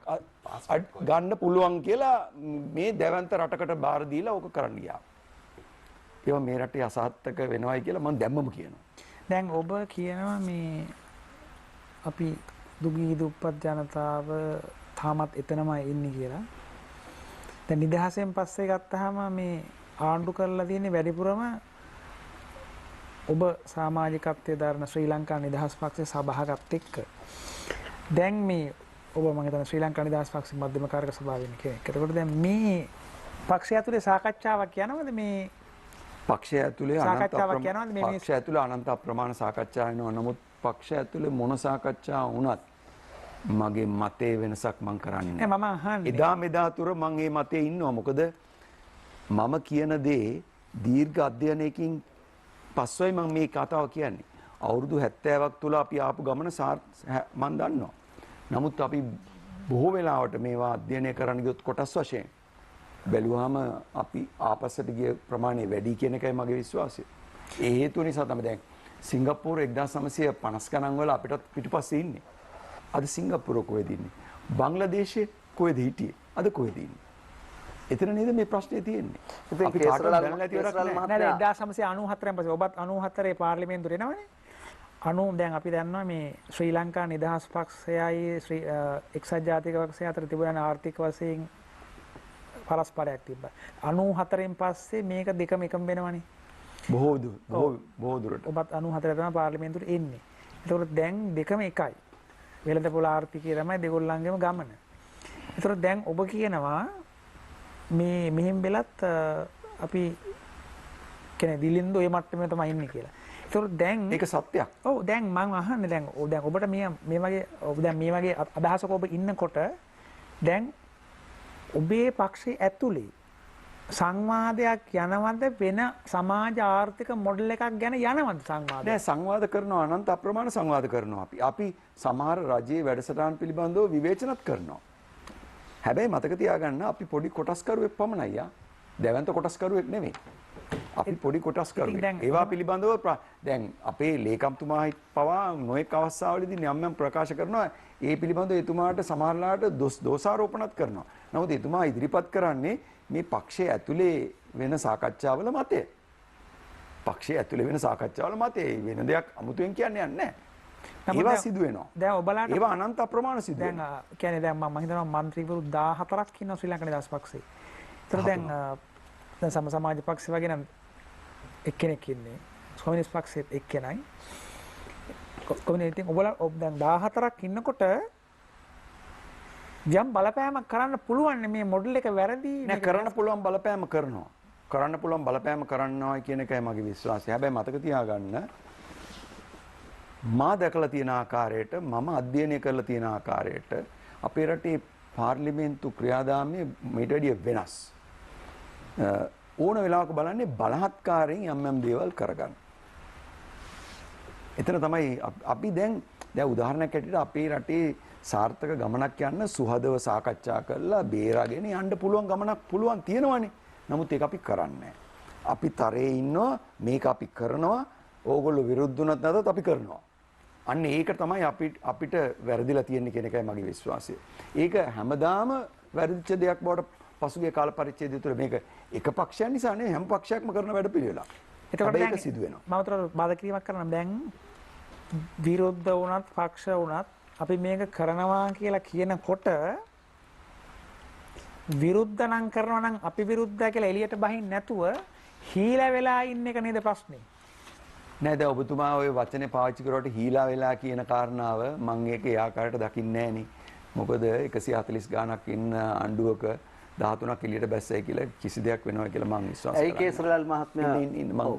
ගන්න පුළුවන් කියලා මේ දැවැන්ත රටකට බාර දීලා ඕක කරන්න ගියා. ඒවා මේ රටේ අසාර්ථක වෙනවයි කියලා මම දැම්මම කියනවා. දැන් ඔබ කියනවා මේ අපි දුගී දුප්පත් ජනතාව තාමත් එතනමයි ඉන්නේ කියලා. දැන් නිදහසෙන් පස්සේ ගත්තාම මේ ආණ්ඩු කරලා තියෙන්නේ වැඩිපුරම ඔබ සමාජිකත්වයේ දරන ශ්‍රී ලංකා නිදහස් පක්ෂයේ සභාවකත් එක්ක. දැන් මේ ඔබ මම හිතන්නේ ශ්‍රී ලංකා නිදහස් පක්ෂයේ මධ්‍යම කාර්යක සභාවේ ඉන්න කෙනෙක්. එතකොට දැන් මේ පක්ෂය ඇතුලේ සාකච්ඡාවක් යනවද මේ පක්ෂය ඇතුලේ පක්ෂය ඇතුලේ අනන්ත අප්‍රමාණ සාකච්ඡා වෙනවා. නමුත් පක්ෂය ඇතුලේ මොන සාකච්ඡා වුණත් මගේ මතේ වෙනසක් මම කරන්නේ නැහැ. මම අහන්නේ එදා මෙදා තුර මම මේ මතේ ඉන්නවා. මොකද මම කියන දේ දීර්ඝ අධ්‍යයනයකින් පස්සෙයි මම මේ කතාව කියන්නේ. අවුරුදු 70ක් තුල අපි ආපු ගමන මම දන්නවා. නමුත් අපි බොහෝ වෙලාවට මේවා අධ්‍යයනය කරන්න ගියොත් කොටස් වශයෙන් බැලුවාම අපි ආපස්සට ගිය ප්‍රමාණය වැඩි කියන එකයි මගේ විශ්වාසය. ඒ හේතුව නිසා තමයි දැන් සිංගප්පූරු 1950 ගණන් වල අපිටත් පිටුපස්සේ ඉන්නේ. අද සිංගප්පූරු කොහෙද ඉන්නේ? බංග්ලාදේශයේ කොහෙද හිටියේ? අද කොහෙද ඉන්නේ? එතන නේද මේ ප්‍රශ්නේ තියෙන්නේ. ඉතින් අපි කාටවත් කේසරලාල් දැනලා නැති වැඩක් නෑ. නෑ 1994න් පස්සේ ඔබත් 94 පාර්ලිමේන්තුවට එනවනේ. 90 දැන් අපි දන්නවා මේ ශ්‍රී ලංකා නිදහස් පක්ෂයයි එක්සත් ජාතික පක්ෂය අතර තිබුණ ආර්ථික වශයෙන් පරස්පරයක් තිබ්බා. 94න් පස්සේ මේක දෙකම එකම වෙනවනේ. බොහෝ දුරට. ඔබත් 94 තමයි පාර්ලිමේන්තුවට එන්නේ. ඒතකොට දැන් දෙකම එකයි. වෙළඳපොළ ආර්ථිකය තමයි දෙගොල්ලන්ගේම ගමන. ඒතකොට දැන් ඔබ කියනවා මේ මෙහෙම වෙලත් අපි කියන්නේ දිලින්දෝ මේ මට්ටමේ තමයි ඉන්නේ කියලා. ඒතකොට දැන් ඒක සත්‍යයක්. ඔව් දැන් මම අහන්නේ දැන් ඔබට මේ වගේ අදහසක ඔබ ඉන්නකොට දැන් ඔබේ පක්ෂයේ ඇතුලේ සංවාදයක් යනවද වෙන සමාජ ආර්ථික මොඩල් එකක් ගැන යනවද සංවාදයක්? නෑ සංවාද කරනවා අනන්ත අප්‍රමාණ සංවාද කරනවා අපි සමහර රජයේ වැඩසටහන් පිළිබඳව විවේචනත් කරනවා. හැබැයි මතක තියාගන්න අපි පොඩි කොටස්කරුවෙක් පමණයි යා. දැවැන්ත කොටස්කරුවෙක් නෙමෙයි. අපි පොඩි කොටස්කරුවෙක්. ඒවා පිළිබඳව දැන් අපේ ලේකම්තුමා පවා නොඑක් අවස්ථාවලදී යම් යම් ප්‍රකාශ කරනවා. ඒ පිළිබඳව එතුමාට සමහරලාට දෝෂාරෝපණත් කරනවා. නමුත් එතුමා ඉදිරිපත් කරන්නේ මේ පක්ෂයේ ඇතුලේ වෙන සාකච්ඡාවල මතය. පක්ෂයේ ඇතුලේ වෙන සාකච්ඡාවල මතය. වෙන දෙයක් අමුතුවෙන් කියන්නේ නැහැ. ඒවා සිදු වෙනවා. දැන් ඔබලාට ඒවා අනන්ත අප්‍රමාණ සිදු වෙනවා. දැන් කියන්නේ දැන් මම හිතනවා മന്ത്രിවරු 14ක් ඉන්නවා ශ්‍රී ලංකා නිදහස් පක්ෂේ. ඒතර දැන් සම සමාජ පක්ෂය වගේ නම් එක්කෙනෙක් ඉන්නේ. කොමියුනිස්ට් පක්ෂෙත් එක්කෙනයි. කොමියුනිස්ට් ඔබලා දැන් 14ක් ඉන්නකොට යම් බලපෑමක් කරන්න පුළුවන් මේ මොඩල් එක වැරදි නෑ කරන්න පුළුවන් බලපෑම කරනවා. කරන්න පුළුවන් බලපෑම කරනවා කියන එකයි මගේ විශ්වාසය. හැබැයි මතක තියාගන්න මා දැකලා තියෙන ආකාරයට මම අධ්‍යයනය කරලා තියෙන ආකාරයට අපේ රටේ පාර්ලිමේන්තු ක්‍රියාදාමයේ මීට වැඩිය වෙනස්. ඕන වෙලාවක බලන්නේ බලහත්කාරයෙන් යම් යම් දේවල් කරගන්න. එතන තමයි අපි දැන් උදාහරණයක් ඇටියට අපේ රටේ සාර්ථක ගමනක් යන්න සුහදව සාකච්ඡා කරලා බේරාගෙන යන්න පුළුවන් ගමනක් පුළුවන් තියෙනවනේ. නමුත් ඒක අපි කරන්නේ අපි තරේ ඉන්නවා මේක අපි කරනවා ඕගොල්ලෝ විරුද්ධ වුණත් නැතත් අපි කරනවා. අන්න ඒක තමයි අපිට වැරදිලා තියෙන්නේ කියන එකයි මගේ විශ්වාසය. ඒක හැමදාම වැරදිච්ච දෙයක් බවට පසුගිය කාල පරිච්ඡේදය තුළ මේක එක පක්ෂයක් නිසා නෙවෙයි හැම පක්ෂයක්ම කරන වැඩ පිළිවෙලක්. එතකොට ඒක සිදු වෙනවා. මම උතර බාධා කිරීමක් කරනවා දැන් විරුද්ධ වුණත් පක්ෂ වුණත් අපි මේක කරනවා කියලා කියනකොට විරුද්ධ නම් කරනවා නම් අපි විරුද්ධයි කියලා එළියට බහින්න නැතුව හීලා වෙලා ඉන්න එක නේද ප්‍රශ්නේ. නෑ දැන් ඔබතුමා ওই වචනේ පාවිච්චි කරුවට හීලා වෙලා කියන කාරණාව මම ඒක ඒ ආකාරයට දකින්නේ නෑනේ. මොකද 140 ගාණක් ඉන්න ආණ්ඩුවක 13ක් එළියට බැස්සයි කියලා කිසි දෙයක් වෙනවා කියලා මම විශ්වාස කරන්නේ. ඒ කේසරලාල් මහත්මයා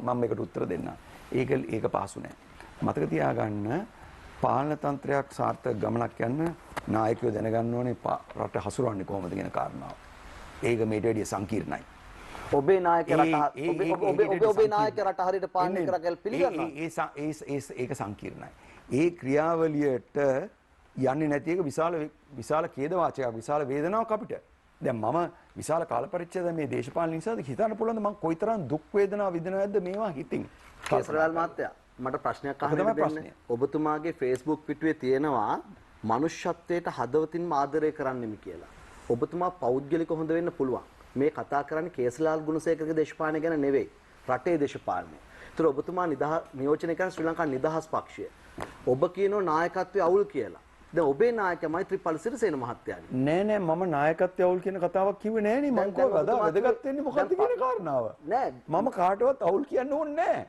මම මේකට උත්තර දෙන්නම්. ඒක පාසු නෑ. මතක තියාගන්න පාලන තන්ත්‍රයක් සාර්ථක ගමනක් යන්න නායකයෝ දැනගන්න ඕනේ රට හසුරවන්නේ කොහොමද කියන කාරණාව. ඒක මේට වැඩිය සංකීර්ණයි. ඔබේ නායක රට ඔබේ නායක රට හරියට පාලනය කරා කියලා පිළිගන්නවා. ඒක සංකීර්ණයි. ඒ ක්‍රියාවලියට යන්නේ නැති එක විශාල ඛේදවාචකයක් විශාල වේදනාවක් අපිට. දැන් මම විශාල කාල පරිච්ඡේදය මේ දේශපාලන නිසාද හිතන්න පුළුවන්ද මම කොයිතරම් දුක් වේදනා විඳිනවද මේවා හිතින්. කේසරලාල් මහත්තයා මට ප්‍රශ්නයක් අහන්න දෙන්න. ඔබතුමාගේ Facebook පිටුවේ තියෙනවා මනුෂ්‍යත්වයට හදවතින්ම ආදරය කරන්නෙමි කියලා. ඔබතුමා පෞද්ගලික හොඳ වෙන්න පුළුවන්. මේ කතා කරන්නේ කේසරලාල් ගුණසේකරගේ දේශපාලනය ගැන නෙවෙයි. රටේ දේශපාලනය. ඒතර ඔබතුමා නියෝජනය කරන ශ්‍රී ලංකා නිදහස් පක්ෂය. ඔබ කියනවා නායකත්වයේ අවුල් කියලා. දැන් ඔබේ නායකයා මෛත්‍රීපාල සිරිසේන මහත්තයානේ. නෑ මම නායකත්වයේ අවුල් කියන කතාවක් කිව්වේ නෑනේ. මම කොහොමද වැදගත් වෙන්නේ මොකද්ද කියන කාරණාව. නෑ මම කාටවත් අවුල් කියන්න ඕනේ නෑ.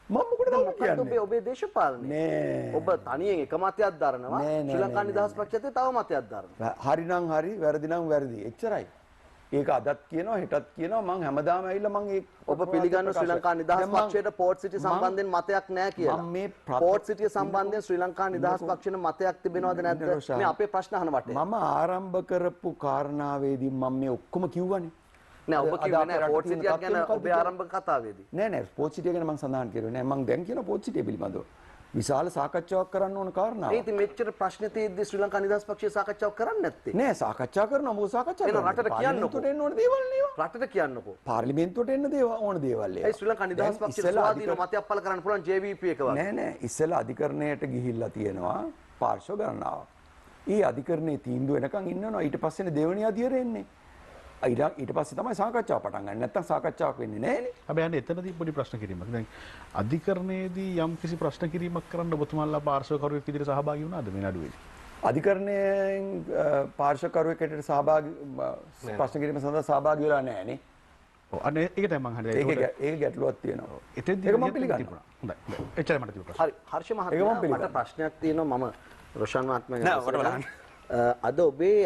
මම මොකටද අවුල් කියන්නේ? ඔබේ දේශපාලනය. නෑ. ඔබ තනියෙන් එක මතයක් දරනවා. ශ්‍රී ලංකා නිදහස් පක්ෂයේ තව මතයක් දරනවා. හරි නම් හරි, වැරදි නම් වැරදි. එච්චරයි. ඒක අදත් කියනවා හෙටත් කියනවා මම හැමදාම ඇවිල්ලා මම ඒ ඔබ පිළිගන්න ශ්‍රී ලංකා නිදහස් පක්ෂයට පෝර්ට් සිටි සම්බන්ධයෙන් මතයක් නැහැ කියලා. මම මේ පෝර්ට් සිටිය සම්බන්ධයෙන් ශ්‍රී ලංකා නිදහස් පක්ෂයට මතයක් තිබෙනවද නැද්ද? මේ අපේ ප්‍රශ්න අහන වටේ. මම ආරම්භ කරපු කාරණාවේදී මම මේ ඔක්කොම කිව්වනේ. නෑ ඔබ කිව්වේ නෑ පෝර්ට් සිටියක් ගැන ඔබේ ආරම්භක කතාවේදී. නෑ පෝර්ට් සිටිය ගැන මම සඳහන් කරුවේ නෑ. මම දැන් කියන පෝර්ට් සිටිය පිළිබඳව විශාල සාකච්ඡාවක් කරන්න ඕන කාරණාවක්. ඒ ඉතින් මෙච්චර ප්‍රශ්න තියෙද්දි ශ්‍රී ලංකා නිදහස් පක්ෂය සාකච්ඡාවක් කරන්නේ නැත්තේ. නෑ සාකච්ඡා කරනවා මොකද සාකච්ඡා කරනවා. රටට කියන්නකෝ. එන්න ඕන දේවල් නේ. රටට කියන්නකෝ. පාර්ලිමේන්තුවට එන්න ඕන දේවල් ඒ ශ්‍රී ලංකා නිදහස් පක්ෂය ස්වාධීන මතයක් පළ කරන්න පුළුවන් JVP එක වගේ. නෑ ඉස්සෙල්ලා අධිකරණයට ගිහිල්ලා තියෙනවා පාර්ශ්ව ගණනාවක්. ඒ අධිකරණයේ තීන්දුව වෙනකන් ඉන්නවනවා ඊට පස්සේනේ දෙවෙනි අධිකරණය එන්නේ. ඊට පස්සේ තමයි සාකච්ඡාව පටන් ගන්න. නැත්තම් සාකච්ඡාවක් වෙන්නේ නැහැනේ. හැබැයි අනේ එතනදී පොඩි ප්‍රශ්න කිරීමක්. දැන් අධිකරණයේදී යම් කිසි ප්‍රශ්න කිරීමක් කරන්න ඔබතුමාලා පාර්ශවකරුවෙක් විදිහට සහභාගී වුණාද මේ නඩුවේදී? අධිකරණයෙන් පාර්ශවකරුවෙක් හැටියට සහභාගී ප්‍රශ්න කිරීම සඳහා සහභාගී වෙලා නැහැනේ. ඔව් අනේ ඒක තමයි මම හරියට ඒක ගැටලුවක් තියෙනවා. එතෙන්දී ඒක මම පිළිගන්නවා. හොඳයි. එච්චරයි මට තිබුණ ප්‍රශ්න. හරි හර්ෂ මහත්මයා මට ප්‍රශ්නයක් තියෙනවා මම රොෂන් මහත්මයාගෙන්. අද ඔබේ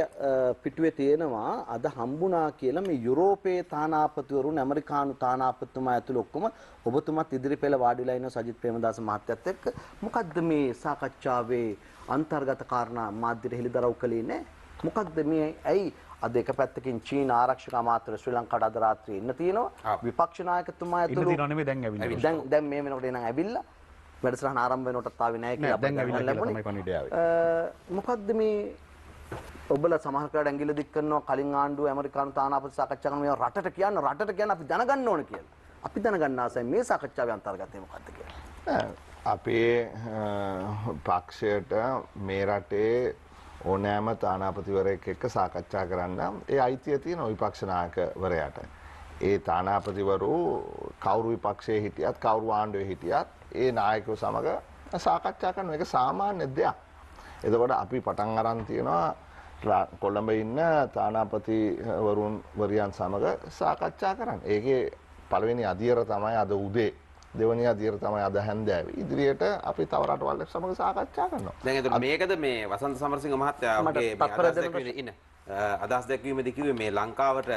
පිටුවේ තියෙනවා අද හම්බුණා කියලා මේ යුරෝපයේ තානාපතිවරුන් ඇමරිකානු තානාපතිතුමා ඇතුළු ඔක්කොම ඔබතුමාත් ඉදිරි පෙළ වාඩිලා ඉන්න සජිත් ප්‍රේමදාස මහත්තයත් එක්ක මොකද්ද මේ සාකච්ඡාවේ අන්තර්ගත කාරණා මාධ්‍යට හෙළිදරව් කළේ නැහැ? මොකද්ද මේ ඇයි අද එක පැත්තකින් චීන ආරක්ෂක අමාත්‍ය ශ්‍රී ලංකාවට අද රාත්‍රියේ ඉන්න තියෙනවා විපක්ෂ නායකතුමා ඇතුළු දැන් මේ වෙනකොට එනං ඇවිල්ලා වැඩසටහන ආරම්භ වෙනකොටත් ආවේ නැහැ කියලා දැන් ඇවිල්ලා තමයි පණිවිඩය ආවේ. මොකද්ද මේ ඔබලා සමහර කාට ඇඟිල්ල දික් කරනවා කලින් ආණ්ඩුව ඇමරිකානු තානාපති සාකච්ඡා කරන මේවා රටට කියන්න අපි දැනගන්න ඕන කියලා. අපි දැනගන්න ආසයි මේ සාකච්ඡාවේ අන්තර්ගතය මොකද්ද කියලා. අපේ පක්ෂයට මේ රටේ ඕනෑම තානාපතිවරයෙක් එක්ක සාකච්ඡා කරන්න ඒ අයිතිය තියෙන විපක්ෂ නායකවරයාට. ඒ තානාපතිවරු කවුරු විපක්ෂයේ හිටියත් කවුරු ආණ්ඩුවේ හිටියත් ඒ නායකයෝ සමග සාකච්ඡා කරන එක සාමාන්‍ය දෙයක්. එතකොට අපි පටන් අරන් තියෙනවා කොළඹ ඉන්න තානාපතිවරුන් වරියන් සමග සාකච්ඡා කරන්න. ඒකේ පළවෙනි අදියර තමයි අද උදේ. දෙවැනි අදියර තමයි අද හැන්දෑවේ. ඉදිරියට අපි තව රටවල් සමග සාකච්ඡා කරනවා. දැන් එතකොට මේකද මේ වසන්ත සමරසිංහ මහත්තයාගේ අදහස් දැක්වීමේදී කිව්වේ මේ ලංකාවට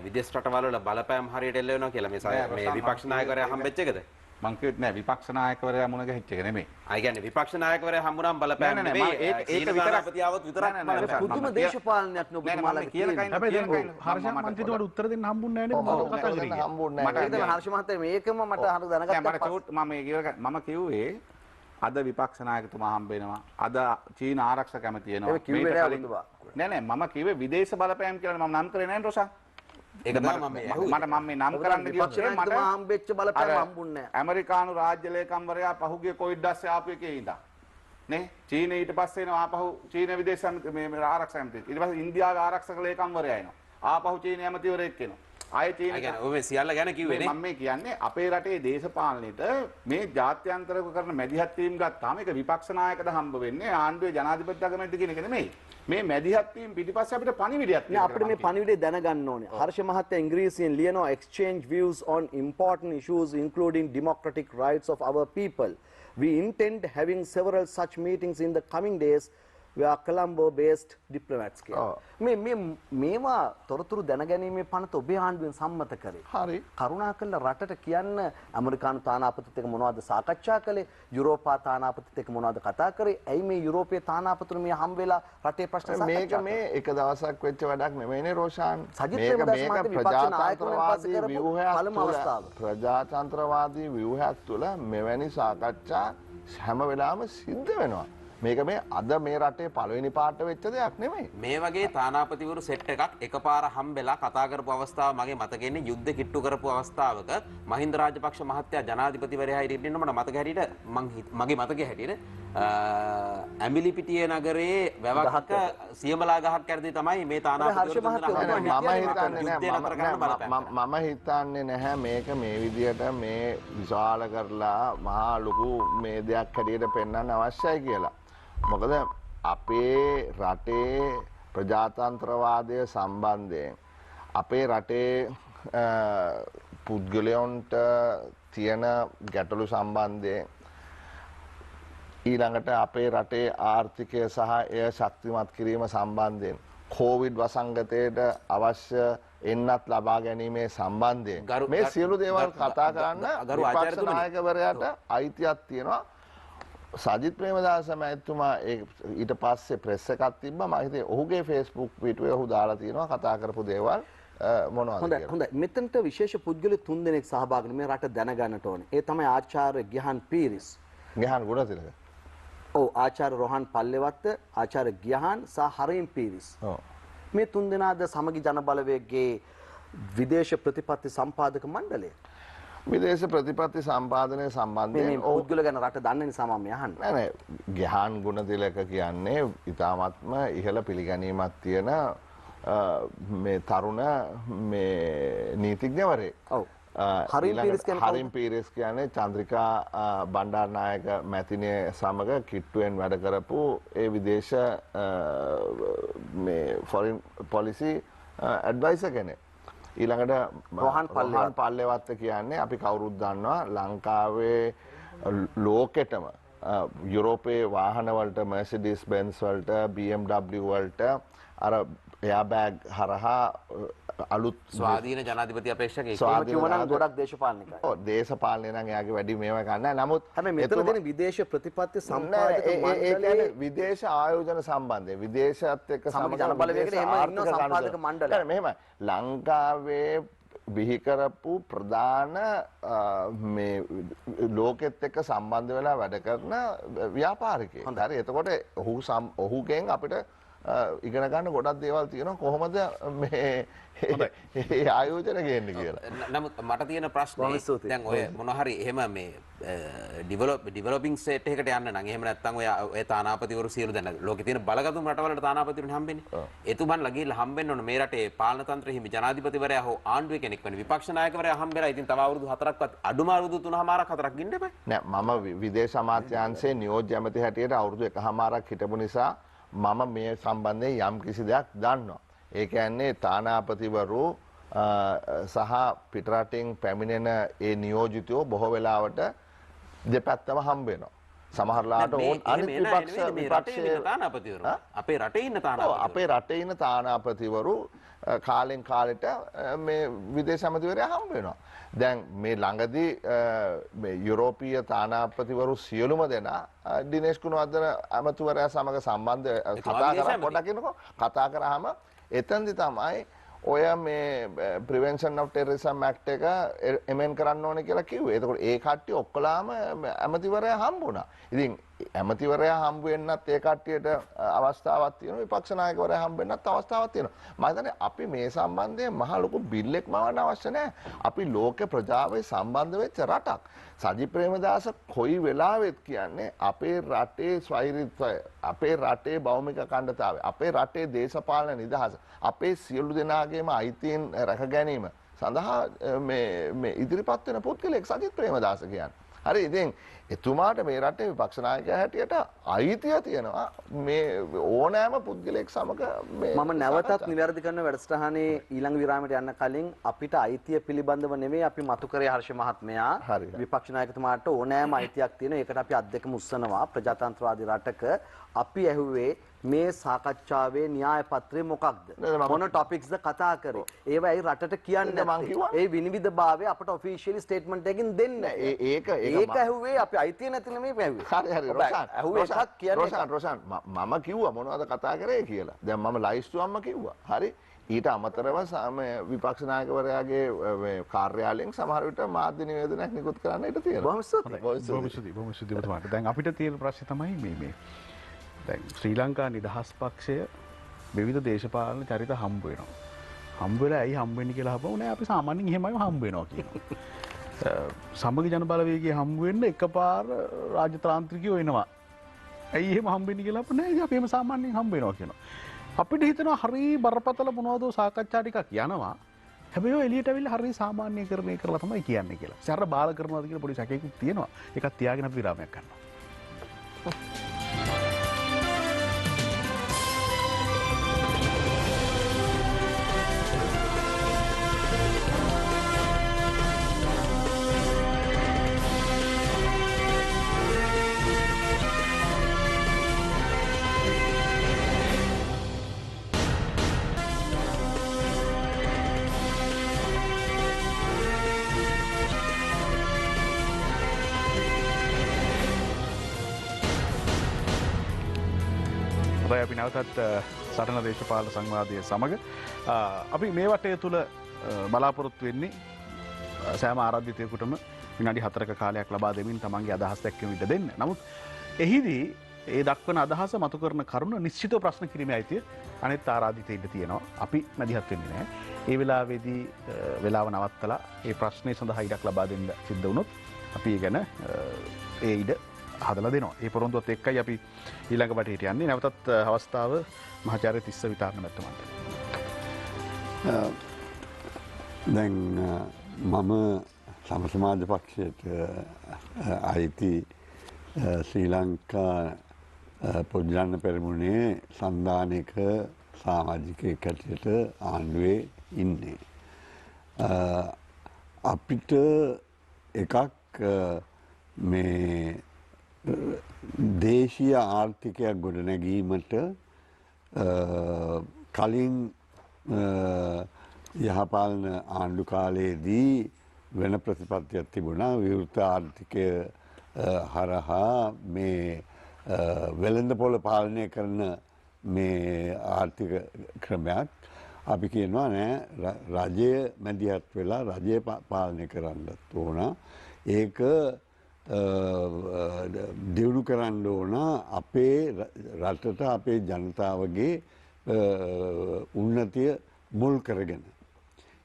විදේශ රටවල් වල බලපෑම් හරියට එල්ල වෙනවා කියලා මේ විපක්ෂ නායකවරයා හම්බෙච්ච එකද? මං කිව්වෙත් නෑ විපක්ෂ නායකවරයා මුණ ගැහිච්ච එක නෙමෙයි. ආ කියන්නේ විපක්ෂ නායකවරයා හම්බුනම බලපෑම් නෙමෙයි. ඒක විතරක් විතරක් පුදුම දේශපාලනයක් නොබතුමාලා කියන්නේ. හැබැයි දැන් හර්ෂ මන්ත්‍රීතුමාට උත්තර දෙන්න හම්බුන්නේ නැහැ නේද? මොකක්ද කතා කරන්නේ? මට හර්ෂ මහත්තයා මේකම මට අහන්න දැනගත්තා. මම කිව්වේ අද විපක්ෂ නායකතුමා හම්බ වෙනවා. අද චීන ආරක්ෂක ඇමති වෙනවා. නෑ මම කිව්වේ විදේශ බලපෑම් කියලා මම නම් කරේ නෑ රොෂා. ඒක තමයි මම මේ නම් කරන්න ගියොත් මට හම්බෙච්ච බලපෑම් හම්බුන්නේ නැහැ. ඇමරිකානු රාජ්‍ය ලේකම්වරයා පහුගිය කොවිඩ් දැස්සේ ආපු එකේ ඉඳන් නේ චීනේ ඊට පස්සේ එනවා ආපහු චීන විදේශ මේ ආරක්ෂක ඇමති. ඊට පස්සේ ඉන්දියාවේ ආරක්ෂක ලේකම්වරයා එනවා. ආපහු චීන ඇමතිවරයෙක් එනවා. ආයේ චීන කියන්නේ ඔය සියල්ල ගැන කිව්වේ නේ. මම මේ කියන්නේ අපේ රටේ දේශපාලනෙට මේ ජාත්‍යන්තරව කරන මැදිහත් වීම ගත්තාම ඒක විපක්ෂ නායකද හම්බ වෙන්නේ ආණ්ඩුවේ ජනාධිපති අගමැතිද කියන එක නෙමෙයි. මේ මැදිහත් වීම පිටිපස්සේ අපිට පණිවිඩයක් තියෙනවා. අපිට මේ පණිවිඩය දැනගන්න ඕනේ. හර්ෂ මහත්තයා ඉංග්‍රීසියෙන් ලියනවා exchange views on important issues including democratic rights of our people. We intend having several such meetings in the coming days. We are Colombo based diplomats කියලා. මේවා තොරතුරු දැනගැනීමේ පනත ඔබේ ආණ්ඩුවෙන් සම්මත කරේ. හරි. කරුණාකරලා රටට කියන්න ඇමරිකානු තානාපතිත් එක්ක මොනවද සාකච්ඡා කළේ? යුරෝපා තානාපතිත් එක්ක මොනවද කතා කරේ? ඇයි මේ යුරෝපීය තානාපතිතුරු මේ හම් වෙලා රටේ ප්‍රශ්න සාකච්ඡා කරන්නේ? මේක එක දවසක් වෙච්ච වැඩක් නෙමෙයිනේ රෝෂාන්. මේක ප්‍රජාතන්ත්‍රවාදී ව්‍යුහයක් තුළ මෙවැනි සාකච්ඡා හැම වෙලාවෙම සිද්ධ වෙනවා. මේක මේ අද මේ රටේ පළවෙනි පාට වෙච්ච දෙයක් නෙමෙයි. මේ වගේ තානාපතිවරු සෙට් එකක් එකපාර හම්බෙලා කතා කරපු අවස්ථාව මගේ මතකෙ ඉන්නේ යුද්ධ කිට්ටු කරපු අවස්ථාවක මහින්ද රාජපක්ෂ මහත්තයා ජනාධිපතිවරයා හිටින්න මට මතක හැටියට මගේ මතකයේ හැටියට ඇඹිලිපිටිය නගරේ වැවක් සියමලා ගහක් කැරදී තමයි මේ තානාපතිවරු මම හිතන්නේ නැහැ මේක මේ විදියට මේ විශාල කරලා මහා ලොකු මේ දෙයක් හැටියට පෙන්වන්න අවශ්‍යයි කියලා. මොකද අපේ රටේ ප්‍රජාතන්ත්‍රවාදය සම්බන්ධයෙන් අපේ රටේ පුද්ගලයන්ට තියෙන ගැටලු සම්බන්ධයෙන් ඊළඟට අපේ රටේ ආර්ථිකය සහ එය ශක්තිමත් කිරීම සම්බන්ධයෙන් කොවිඩ් වසංගතයට අවශ්‍ය එන්නත් ලබා ගැනීමේ සම්බන්ධයෙන් මේ සියලු දේවල් කතා කරන්න විපක්ෂ නායකවරයාට අයිතියක් තියෙනවා. සජිත් ප්‍රේමදාස මහත්මයා ඊට පස්සේ ප්‍රෙස් එකක් තිබ්බා. මම හිතේ ඔහුගේ Facebook පිටුවේ ඔහු දාලා තියෙනවා කතා කරපු දේවල් මොනවද කියලා. හොඳයි. මෙතනට විශේෂ පුද්ගල 3 දෙනෙක් සහභාගී මේ රට දැනගන්නට ඕනේ. ඒ තමයි ආචාර්ය ගිහාන් පීරිස්. ගිහාන් ගුණතිලක. ඔව් ආචාර්ය රෝහන් පල්ලෙවත්ත, ආචාර්ය ගිහාන් සහ හරීම් පීරිස්. ඔව්. මේ 3 දෙනාද සමගි ජන බලවේගයේ විදේශ ප්‍රතිපත්ති සම්පාදක මණ්ඩලය. විදේශ ප්‍රතිපත්ති සම්පාදනය සම්බන්ධයෙන් මේ පුද්ගල ගැන රට දන්න නිසා මම අහන්නේ. නෑ ගිහාන් ගුණතිලක කියන්නේ ඉතාමත්ම ඉහළ පිළිගැනීමක් තියෙන මේ තරුණ මේ නීතිඥවරයෙක්. ඔව්. හරිම් පීරිස් කියන්නේ චන්ද්‍රිකා බණ්ඩාරනායක මැතිණිය සමග කිට්ටුවෙන් වැඩ කරපු ඒ විදේශ මේ ෆොරින් පොලිසි ඇඩ්වයිසර් කෙනෙක්. ඊළඟට රෝහන් පල්ලෙවත්ත කියන්නේ අපි කවුරුත් දන්නවා ලංකාවේ ලෝකෙටම යුරෝපයේ වාහන වලට Mercedes Benz වලට BMW වලට අර එයාබෑග් හරහා අලුත් ස්වාධීන ජනාධිපති අපේක්ෂකයෙක් ස්වාධීන ගොඩක් දේශපාලනිකයි. ඔව් දේශපාලනය නම් එයාගේ වැඩි මේවා ගන්න නැහැ. නමුත් හැබැයි මෙතන දෙන විදේශ ප්‍රතිපත්ති සම්පාදක මණ්ඩලයේ විදේශ ආයෝජන සම්බන්ධය විදේශයත් එක්ක සමග ජනබලවේගයට එහෙම ඉන්න සම්පාදක මණ්ඩලය. මෙහෙමයි ලංකාවේ බිහි කරපු ප්‍රධාන මේ ලෝකෙත් එක්ක සම්බන්ධ වෙලා වැඩ කරන ව්‍යාපාරිකයෙක්. හරි එතකොට ඔහුගෙන් අපිට ඉගෙන ගන්න ගොඩක් දේවල් තියෙනවා කොහොමද මේ ආයෝජන ගේන්නේ කියලා. නමුත් මට තියෙන ප්‍රශ්නේ දැන් ඔය මොන හරි එහෙම මේ ඩිවලොපින් ස්ටේට් එකකට යන්න නම් එහෙම නැත්නම් ඔය තානාපතිවරු සියලු දැන් ලෝකේ තියෙන බලගතුම් රටවලට තානාපතිවරුන් හම්බෙන්නේ. එතුමන්ලා ගිහිල්ලා හම්බෙන්න ඕන මේ රටේ පාලන තන්ත්‍රෙ හිමි ජනාධිපතිවරයා හෝ ආණ්ඩුවේ කෙනෙක් වෙන විපක්ෂ නායකවරයා හම්බෙලා ඉතින් තව අවුරුදු 4ක්වත් අඩුම අවුරුදු 3මාරක් 4ක් ගින්න එපා. නෑ මම විදේශ අමාත්‍යාංශයේ නියෝජ්‍ය ඇමති හැටියට අවුරුදු 1මාරක් හිටපු නිසා මම මේ සම්බන්ධයෙන් යම් කිසි දෙයක් දන්නවා. ඒ කියන්නේ තානාපතිවරු සහ පිටරටින් පැමිණෙන ඒ නියෝජිතයෝ බොහෝ වෙලාවට දෙපැත්තම හම්බ වෙනවා. සමහරලාට ඕන් අනිත් විපක්ෂයේ තානාපතිවරු අපේ රටේ ඉන්න තානාපතිවරු අපේ රටේ ඉන්න තානාපතිවරු කාලෙන් කාලෙට මේ විදේශ ඇමතිවරයා හම්බ වෙනවා. දැන් මේ ළඟදී මේ යුරෝපීය තානාපතිවරු සියලුම දෙනා දිනේෂ් ගුණවර්ධන ඇමතිවරයා සමග සම්බන්ධ කතා කරාම එතනදි තමයි ඔය මේ ප්‍රිවෙන්ෂන් ඔෆ් ටෙරරිසම් ඇක්ට් එක එමෙන් කරන්න ඕනේ කියලා කිව්වේ. එතකොට ඒ කට්ටිය ඔක්කොලාම ඇමතිවරයා හම්බ වුණා. ඉතින් ඇමතිවරයා හම්බ වෙන්නත් ඒ කට්ටියට අවස්ථාවක් තියෙනවා. විපක්ෂ නායකවරයා හම්බ වෙන්නත් අවස්ථාවක් තියෙනවා. මම හිතන්නේ අපි මේ සම්බන්ධයෙන් මහ ලොකු බිල් එකක් මවන්න අවශ්‍ය නැහැ. අපි ලෝක ප්‍රජාවේ සම්බන්ධ වෙච්ච රටක්. සජි ප්‍රේමදාස කොයි වෙලාවෙත් කියන්නේ අපේ රටේ ස්වෛරීත්වය, අපේ රටේ භෞමික අඛණ්ඩතාවය, අපේ රටේ දේශපාලන නිදහස, අපේ සියලු දෙනාගේම අයිතීන් රැක ගැනීම සඳහා මේ ඉදිරිපත් වෙන පුද්ගලෙක් සජිත් ප්‍රේමදාස කියන්නේ. හරි ඉතින් එතුමාට මේ රටේ විපක්ෂ නායකයා හැටියට අයිතිය තියෙනවා මේ ඕනෑම පුද්ගලයෙක් සමග මේ මම නැවතත් නිවැරදි කරන වැඩසටහනේ ඊළඟ විරාමයට යන්න කලින් අපිට අයිතිය පිළිබඳව නෙමෙයි අපි මතු කරේ හර්ෂ මහත්මයා විපක්ෂ නායකතුමාට ඕනෑම අයිතියක් තියෙනවා. ඒකට අපි අත් දෙකම උස්සනවා. ප්‍රජාතන්ත්‍රවාදී රටක අපි ඇහුවේ මේ සාකච්ඡාවේ න්‍යාය පත්‍රය මොකක්ද? මොන ටොපික්ස්ද කතා කරේ? ඒවා ඇයි රටට කියන්නේ නැත්තේ? ඒ විනිවිදභාවය අපට ඔෆිෂියලි ස්ටේට්මන්ට් එකකින් දෙන්න. ඒක ඇහුවේ අපි අයිතිය නැති නෙමෙයි ඇහුවේ. හරි රොෂාන්. ඇහුවේ එකක් කියන්නේ රොෂාන් මම කිව්වා මොනවද කතා කරේ කියලා. දැන් මම ලයිස්තුවම්ම කිව්වා. හරි ඊට අමතරව විපක්ෂ නායකවරයාගේ මේ කාර්යාලයෙන් සමහර විට මාධ්‍ය නිවේදනයක් නිකුත් කරන්න ඉඩ තියෙනවා. බොහොම ස්තුතියි. දැන් අපිට තියෙන ප්‍රශ්නේ තමයි මේ දැන් ශ්‍රී ලංකා නිදහස් පක්ෂය විවිධ දේශපාලන චරිත හම්බ වෙනවා. හම්බ වෙලා ඇයි හම්බ වෙන්නේ කියලා අහපුවා නෑ අපි සාමාන්‍යයෙන් එහෙමයි හම්බ වෙනවා කියනවා. සමගි ජන බලවේගයේ හම්බ වෙන්න එකපාර රාජතාන්ත්‍රිකයෝ එනවා. ඇයි එහෙම හම්බ වෙන්නේ කියලා අහපුවා නෑ අපි එහෙම සාමාන්‍යයෙන් හම්බ වෙනවා කියනවා. අපිට හිතෙනවා හරි බරපතල මොනවද සාකච්ඡා ටිකක් යනවා. හැබැයි ඔය එළියට ඇවිල්ලා හරි සාමාන්‍යකරණය කරලා තමයි කියන්නේ කියලා. සැර බාල කරනවාද කියලා පොඩි සැකයකුත් තියෙනවා. ඒකත් තියාගෙන අපි විරාමයක් ගන්නවා. අපි නැවතත් සටන දේශපාලන සංවාදය සමග අපි මේ වටය තුළ බලාපොරොත්තු වෙන්නේ සෑම ආරාධිතයෙකුටම විනාඩි 4ක කාලයක් ලබා දෙමින් තමන්ගේ අදහස් දැක්වීම ඉඩ දෙන්න. නමුත් එහිදී ඒ දක්වන අදහස මතු කරන කරුණ නිශ්චිතව ප්‍රශ්න කිරීමේ අයිතිය අනෙත් ආරාධිතයින්ට තියෙනවා. අපි මැදිහත් වෙන්නේ නැහැ. ඒ වෙලාවේදී වෙලාව නවත්තලා ඒ ප්‍රශ්නේ සඳහා ඉඩක් ලබා දෙන්න සිද්ධ වුණොත් අපි ඒ ගැන ඒ ඉඩ හදලා දෙනවා. ඒ පොරොන්දුවත් එක්කයි අපි ඊළඟ බටේට යන්නේ. නැවතත් අවස්ථාව මහාචාර්ය තිස්ස විතාරණ මැතිතුමන්ට. දැන් මම සමසමාජ පක්ෂයට අයිති ශ්‍රී ලංකා පොජ්ජන්න පෙරමුණේ සන්ධානක සාමාජිකයෙක් හැටියට ආණ්ඩුවේ ඉන්නේ. අපිට එකක් මේ දේශීය ආර්ථිකයක් ගොඩනැගීමට කලින් යහපාලන ආණ්ඩු කාලයේදී වෙන ප්‍රතිපත්තියක් තිබුණා. විවෘත ආර්ථිකය හරහා මේ වෙළඳපොළ පාලනය කරන මේ ආර්ථික ක්‍රමයක් අපි කියනවා නෑ රජය මැදිහත් වෙලා රජය පාලනය කරන්නත් ඕන. ඒක දියුණු කරන්න ඕන අපේ රටට අපේ ජනතාවගේ උන්නතිය මුල් කරගෙන.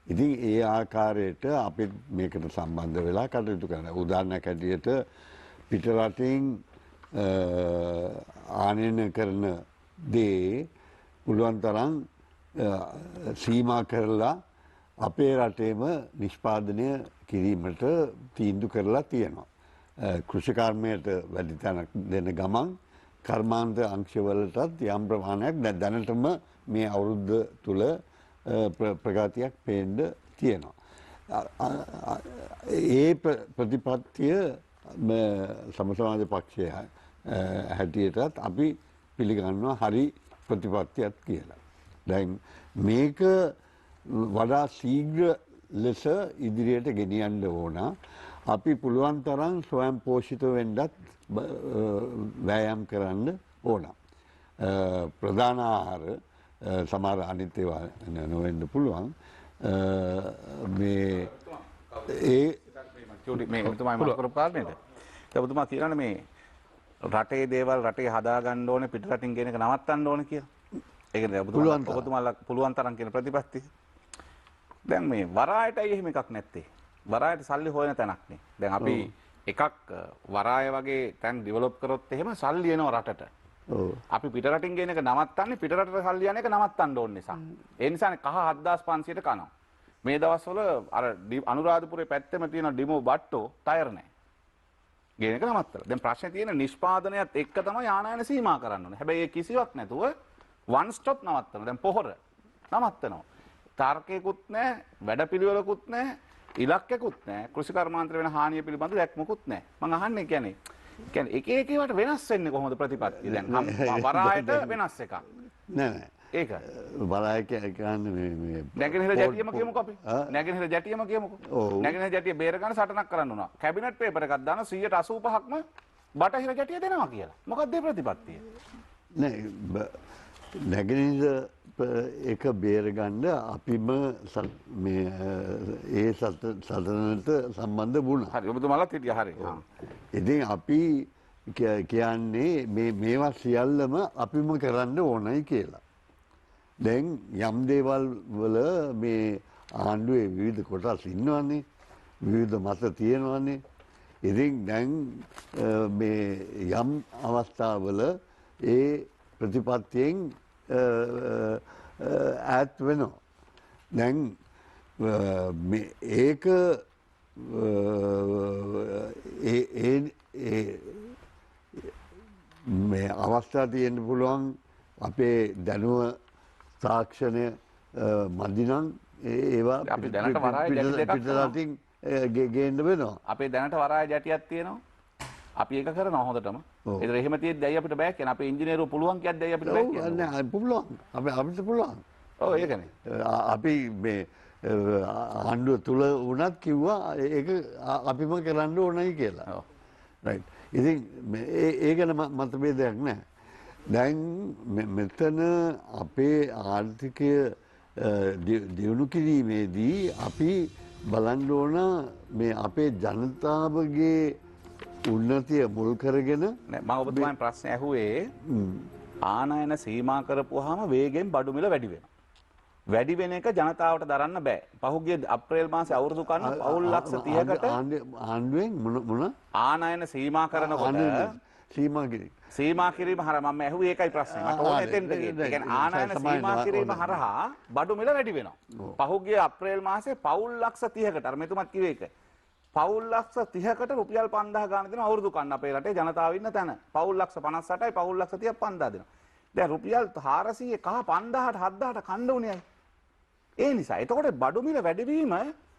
ඉතින් ඒ ආකාරයට අපි මේකට සම්බන්ධ වෙලා කටයුතු කරනවා. උදාහරණයක් ඇටියට පිටරටින් ආනයන කරන දේ පුළුවන් තරම් සීමා කරලා අපේ රටේම නිෂ්පාදනය කිරීමට තීන්දුව කරලා තියෙනවා. කෘෂිකර්මයට වැඩි තැනක් දෙන ගමන් කර්මාන්ත අංශවලටත් යම් ප්‍රමාණයක් දැනටම මේ අවුරුද්ද තුල ප්‍රගතියක් පේන්න තියෙනවා. ඒ ප්‍රතිපත්තිය සමසමාජ පක්ෂය හැටියටත් අපි පිළිගන්නවා හරි ප්‍රතිපත්තියක් කියලා. දැන් මේක වඩා ශීඝ්‍ර ලෙස ඉදිරියට ගෙනියන්න ඕන. අපි පුළුවන් තරම් ස්වයං පෝෂිත වෙන්නත් වෑයම් කරන්න ඕන. ප්‍රධාන ආහාර සමහර අනිත් ඒවා නොවෙන්න පුළුවන්. මේ ඒ මේ ඔබතුමා මත කරපු කාරණේද? ඔබතුමා කියනනේ මේ රටේ දේවල් රටේ හදා ගන්න ඕනේ පිටරටින් ගෙන එක නවත්තන්න ඕනේ කියලා. ඒකද ඔබතුමාලා පුළුවන් තරම් කියන ප්‍රතිපත්තිය. දැන් මේ වරායටයි එහෙම එකක් නැත්තේ. වරායට සල්ලි හොයන තැනක් නේ. දැන් අපි එකක් වරාය වගේ තැන් ඩෙවලොප් කරොත් එහෙම සල්ලි එනවා රටට. අපි පිටරටින් ගෙන එක නවත්තන්නේ පිටරටට සල්ලි යන එක නවත්තන්න ඕන නිසා. ඒ නිසානේ කහ 7500ට කනවා. මේ දවස්වල අර අනුරාධපුරේ පැත්තෙම තියෙන ඩිමෝ බට්ටෝ ටයර් නැහැ. ගෙන එක නවත්තලා. දැන් ප්‍රශ්නේ තියෙන නිෂ්පාදනයත් එක්ක තමයි ආනයන සීමා කරන්න ඕනේ. හැබැයි ඒ කිසිවක් නැතුව one stop නවත්තනවා. දැන් පොහොර නවත්තනවා. තාර්කයකුත් නැහැ, වැඩපිළිවෙලකුත් නැහැ, ඉලක්කයකුත් නැහැ. කෘෂි කර්මාන්තර වෙන හානිය පිළිබඳ දැක්මකුත් නැහැ. මම අහන්නේ කියන්නේ එක එක ඒවාට වෙනස් වෙන්නේ කොහොමද ප්‍රතිපත්තිය? දැන් වරායට වෙනස් එකක්. නෑ ඒක වරාය කියන්නේ මේ නැගෙනහිර ජැටියම කියමුකෝ අපි. නැගෙනහිර ජැටියම කියමුකෝ. නැගෙනහිර ජැටිය බේර ගන්න සටනක් කරන්න උනා. කැබිනට් පේපර් එකක් දාන 185%ක්ම බටහිර ජැටිය දෙනවා කියලා. මොකක්ද මේ ප්‍රතිපත්තිය? නෑ නැගෙනහිර එක බේරගන්න අපිම මේ ඒ සටනට සම්බන්ධ වුණා. හරි ඔබතුමාලාත් හිටියා හරි. ඉතින් අපි කියන්නේ මේවා සියල්ලම අපිම කරන්න ඕනයි කියලා. දැන් යම් දේවල් වල මේ ආණ්ඩුවේ විවිධ කොටස් ඉන්නවනේ. විවිධ මත තියෙනවනේ. ඉතින් දැන් මේ යම් අවස්ථාවල ඒ ප්‍රතිපත්තියෙන් ඈත් වෙනවා. දැන් ඒක මේ අවස්ථා තියෙන්න පුළුවන් අපේ දැනුව තාක්ෂණය මදිනම් ඒවා අපි දැනට වරාය ජැටි දෙකක් පිටරටින් ගේන්න වෙනවා. අපේ දැනට වරාය ජැටියක් තියෙනවා. අපි ඒක කරනවා හොඳටම. ඒතර එහෙම තියෙද්දි ඇයි අපිට බෑ කියන්නේ අපේ ඉංජිනේරුවෝ පුළුවන් කියද්දි ඇයි අපිට බෑ කියන්නේ? නෑ පුළුවන්. අපිට පුළුවන්. ඔව් ඒකනේ. අපි මේ ආණ්ඩුව තුල වුණත් කිව්වා ඒක අපිම කරන්න ඕනයි කියලා. ඔව්. රයිට්. ඉතින් ඒ ගැන මතභේදයක් නෑ. දැන් මෙතන අපේ ආර්ථිකය දියුණු කිරීමේදී අපි බලන්න ඕන මේ අපේ ජනතාවගේ උන්නතිය මුල් කරගෙන මම ඔබතුමාගෙන් ප්‍රශ්න ඇහුවේ ආනයන සීමා කරපුවාම වේගෙන් බඩු මිල වැඩි වෙනවා. වැඩි වෙන එක ජනතාවට දරන්න බෑ. පහුගිය අප්‍රේල් මාසේ අවුරුදු කන්න පවුල් ලක්ෂ 30කට ආණ්ඩුවෙන් මොන ආනයන සීමා කරනකොට සීමා කිරීම. සීමා කිරීම හරහා මම ඇහුවේ ඒකයි ප්‍රශ්නේ. මට ඕනේ එතෙන්ට ගිහින්. ඒ කියන්නේ ආනයන සීමා කිරීම හරහා බඩු මිල වැඩි වෙනවා. පහුගිය අප්‍රේල් මාසේ පවුල් ලක්ෂ 30කට අර මෙතුමත් කිව්වේ ඒක. පවුල් ලක්ෂ 30කට රුපියල් 5000 ගාන දෙන අවුරුදු කන්න අපේ රටේ ජනතාව ඉන්න තැන. පවුල් ලක්ෂ 58යි පවුල් ලක්ෂ 30ක් 5000 දෙනවා. දැන් රුපියල් 400 කහ 5000ට 7000ට කන්න උනේ අය. ඒ නිසා එතකොට බඩු මිල වැඩිවීම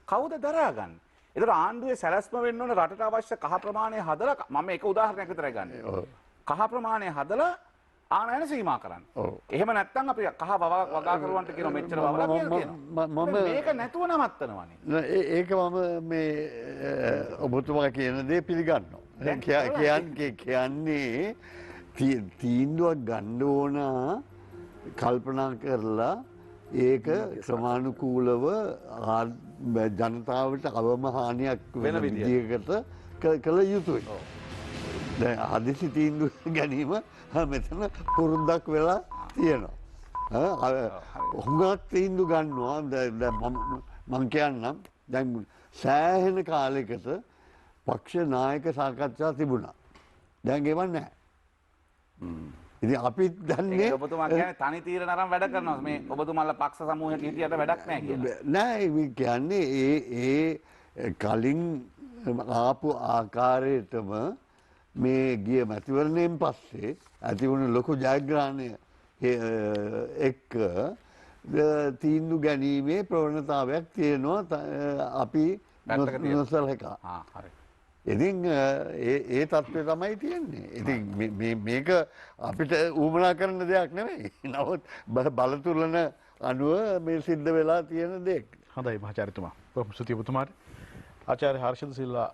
කවුද දරාගන්නේ? ඒතර ආණ්ඩුවේ සැලැස්ම වෙන්න ඕන රටට අවශ්‍ය කහ ප්‍රමාණය හදලා මම එක උදාහරණයක් විතරයි ගන්නෙ. කහ ප්‍රමාණය හදලා ආනයන සීමා කරන්න. එහෙම නැත්නම් අපි කහ වගා කරුවන්ට කියන මෙච්චර වවලා කියනවා. මේක නැතුව නවත්තනවනේ. ඒක මම මේ ඔබතුමා කියන දේ පිළිගන්නවා. කියන්නේ තීන්දුවක් ගන්න ඕන කල්පනා කරලා ඒක ක්‍රමානුකූලව ජනතාවට අවම හානියක් වෙන විදිහකට කළ යුතුයි. දැන් හදිසි තීන්දුව ගැනීම මෙතන පුරුද්දක් වෙලා තියෙනවා. හුඟක් තීන්දුව ගන්නවා. මම කියන්නම් දැන් සෑහෙන කාලයකට පක්ෂ නායක සාකච්ඡා තිබුණා. දැන් ඒව නැහැ. ඉතින් අපිත් දන්නේ ඔබතුමා කියන්නේ තනි තීරණ අරන් වැඩ කරනවා. මේ ඔබතුමාලා පක්ෂ සමූහයක හිටියට වැඩක් නැහැ කියලා. නෑ මේ කියන්නේ ඒ කලින් ආපු ආකාරයටම මේ ගිය මැතිවරණයෙන් පස්සේ ඇති වුණු ලොකු ජයග්‍රහණය එක්ක තීන්දුව ගැනීමේ ප්‍රවණතාවයක් තියෙනවා අපි නොසලකා. ඉතින් ඒ තත්ත්වය තමයි තියෙන්නේ. ඉතින් මේක අපිට ඌමනා කරන දෙයක් නෙමෙයි. නමුත් බලතුලන අනුව මේ සිද්ධ වෙලා තියෙන දෙයක්. හොඳයි මහාචාර්යතුමා. බොහොම ස්තුතියි ඔබතුමාට. ආචාර්ය හර්ෂද සිල්වා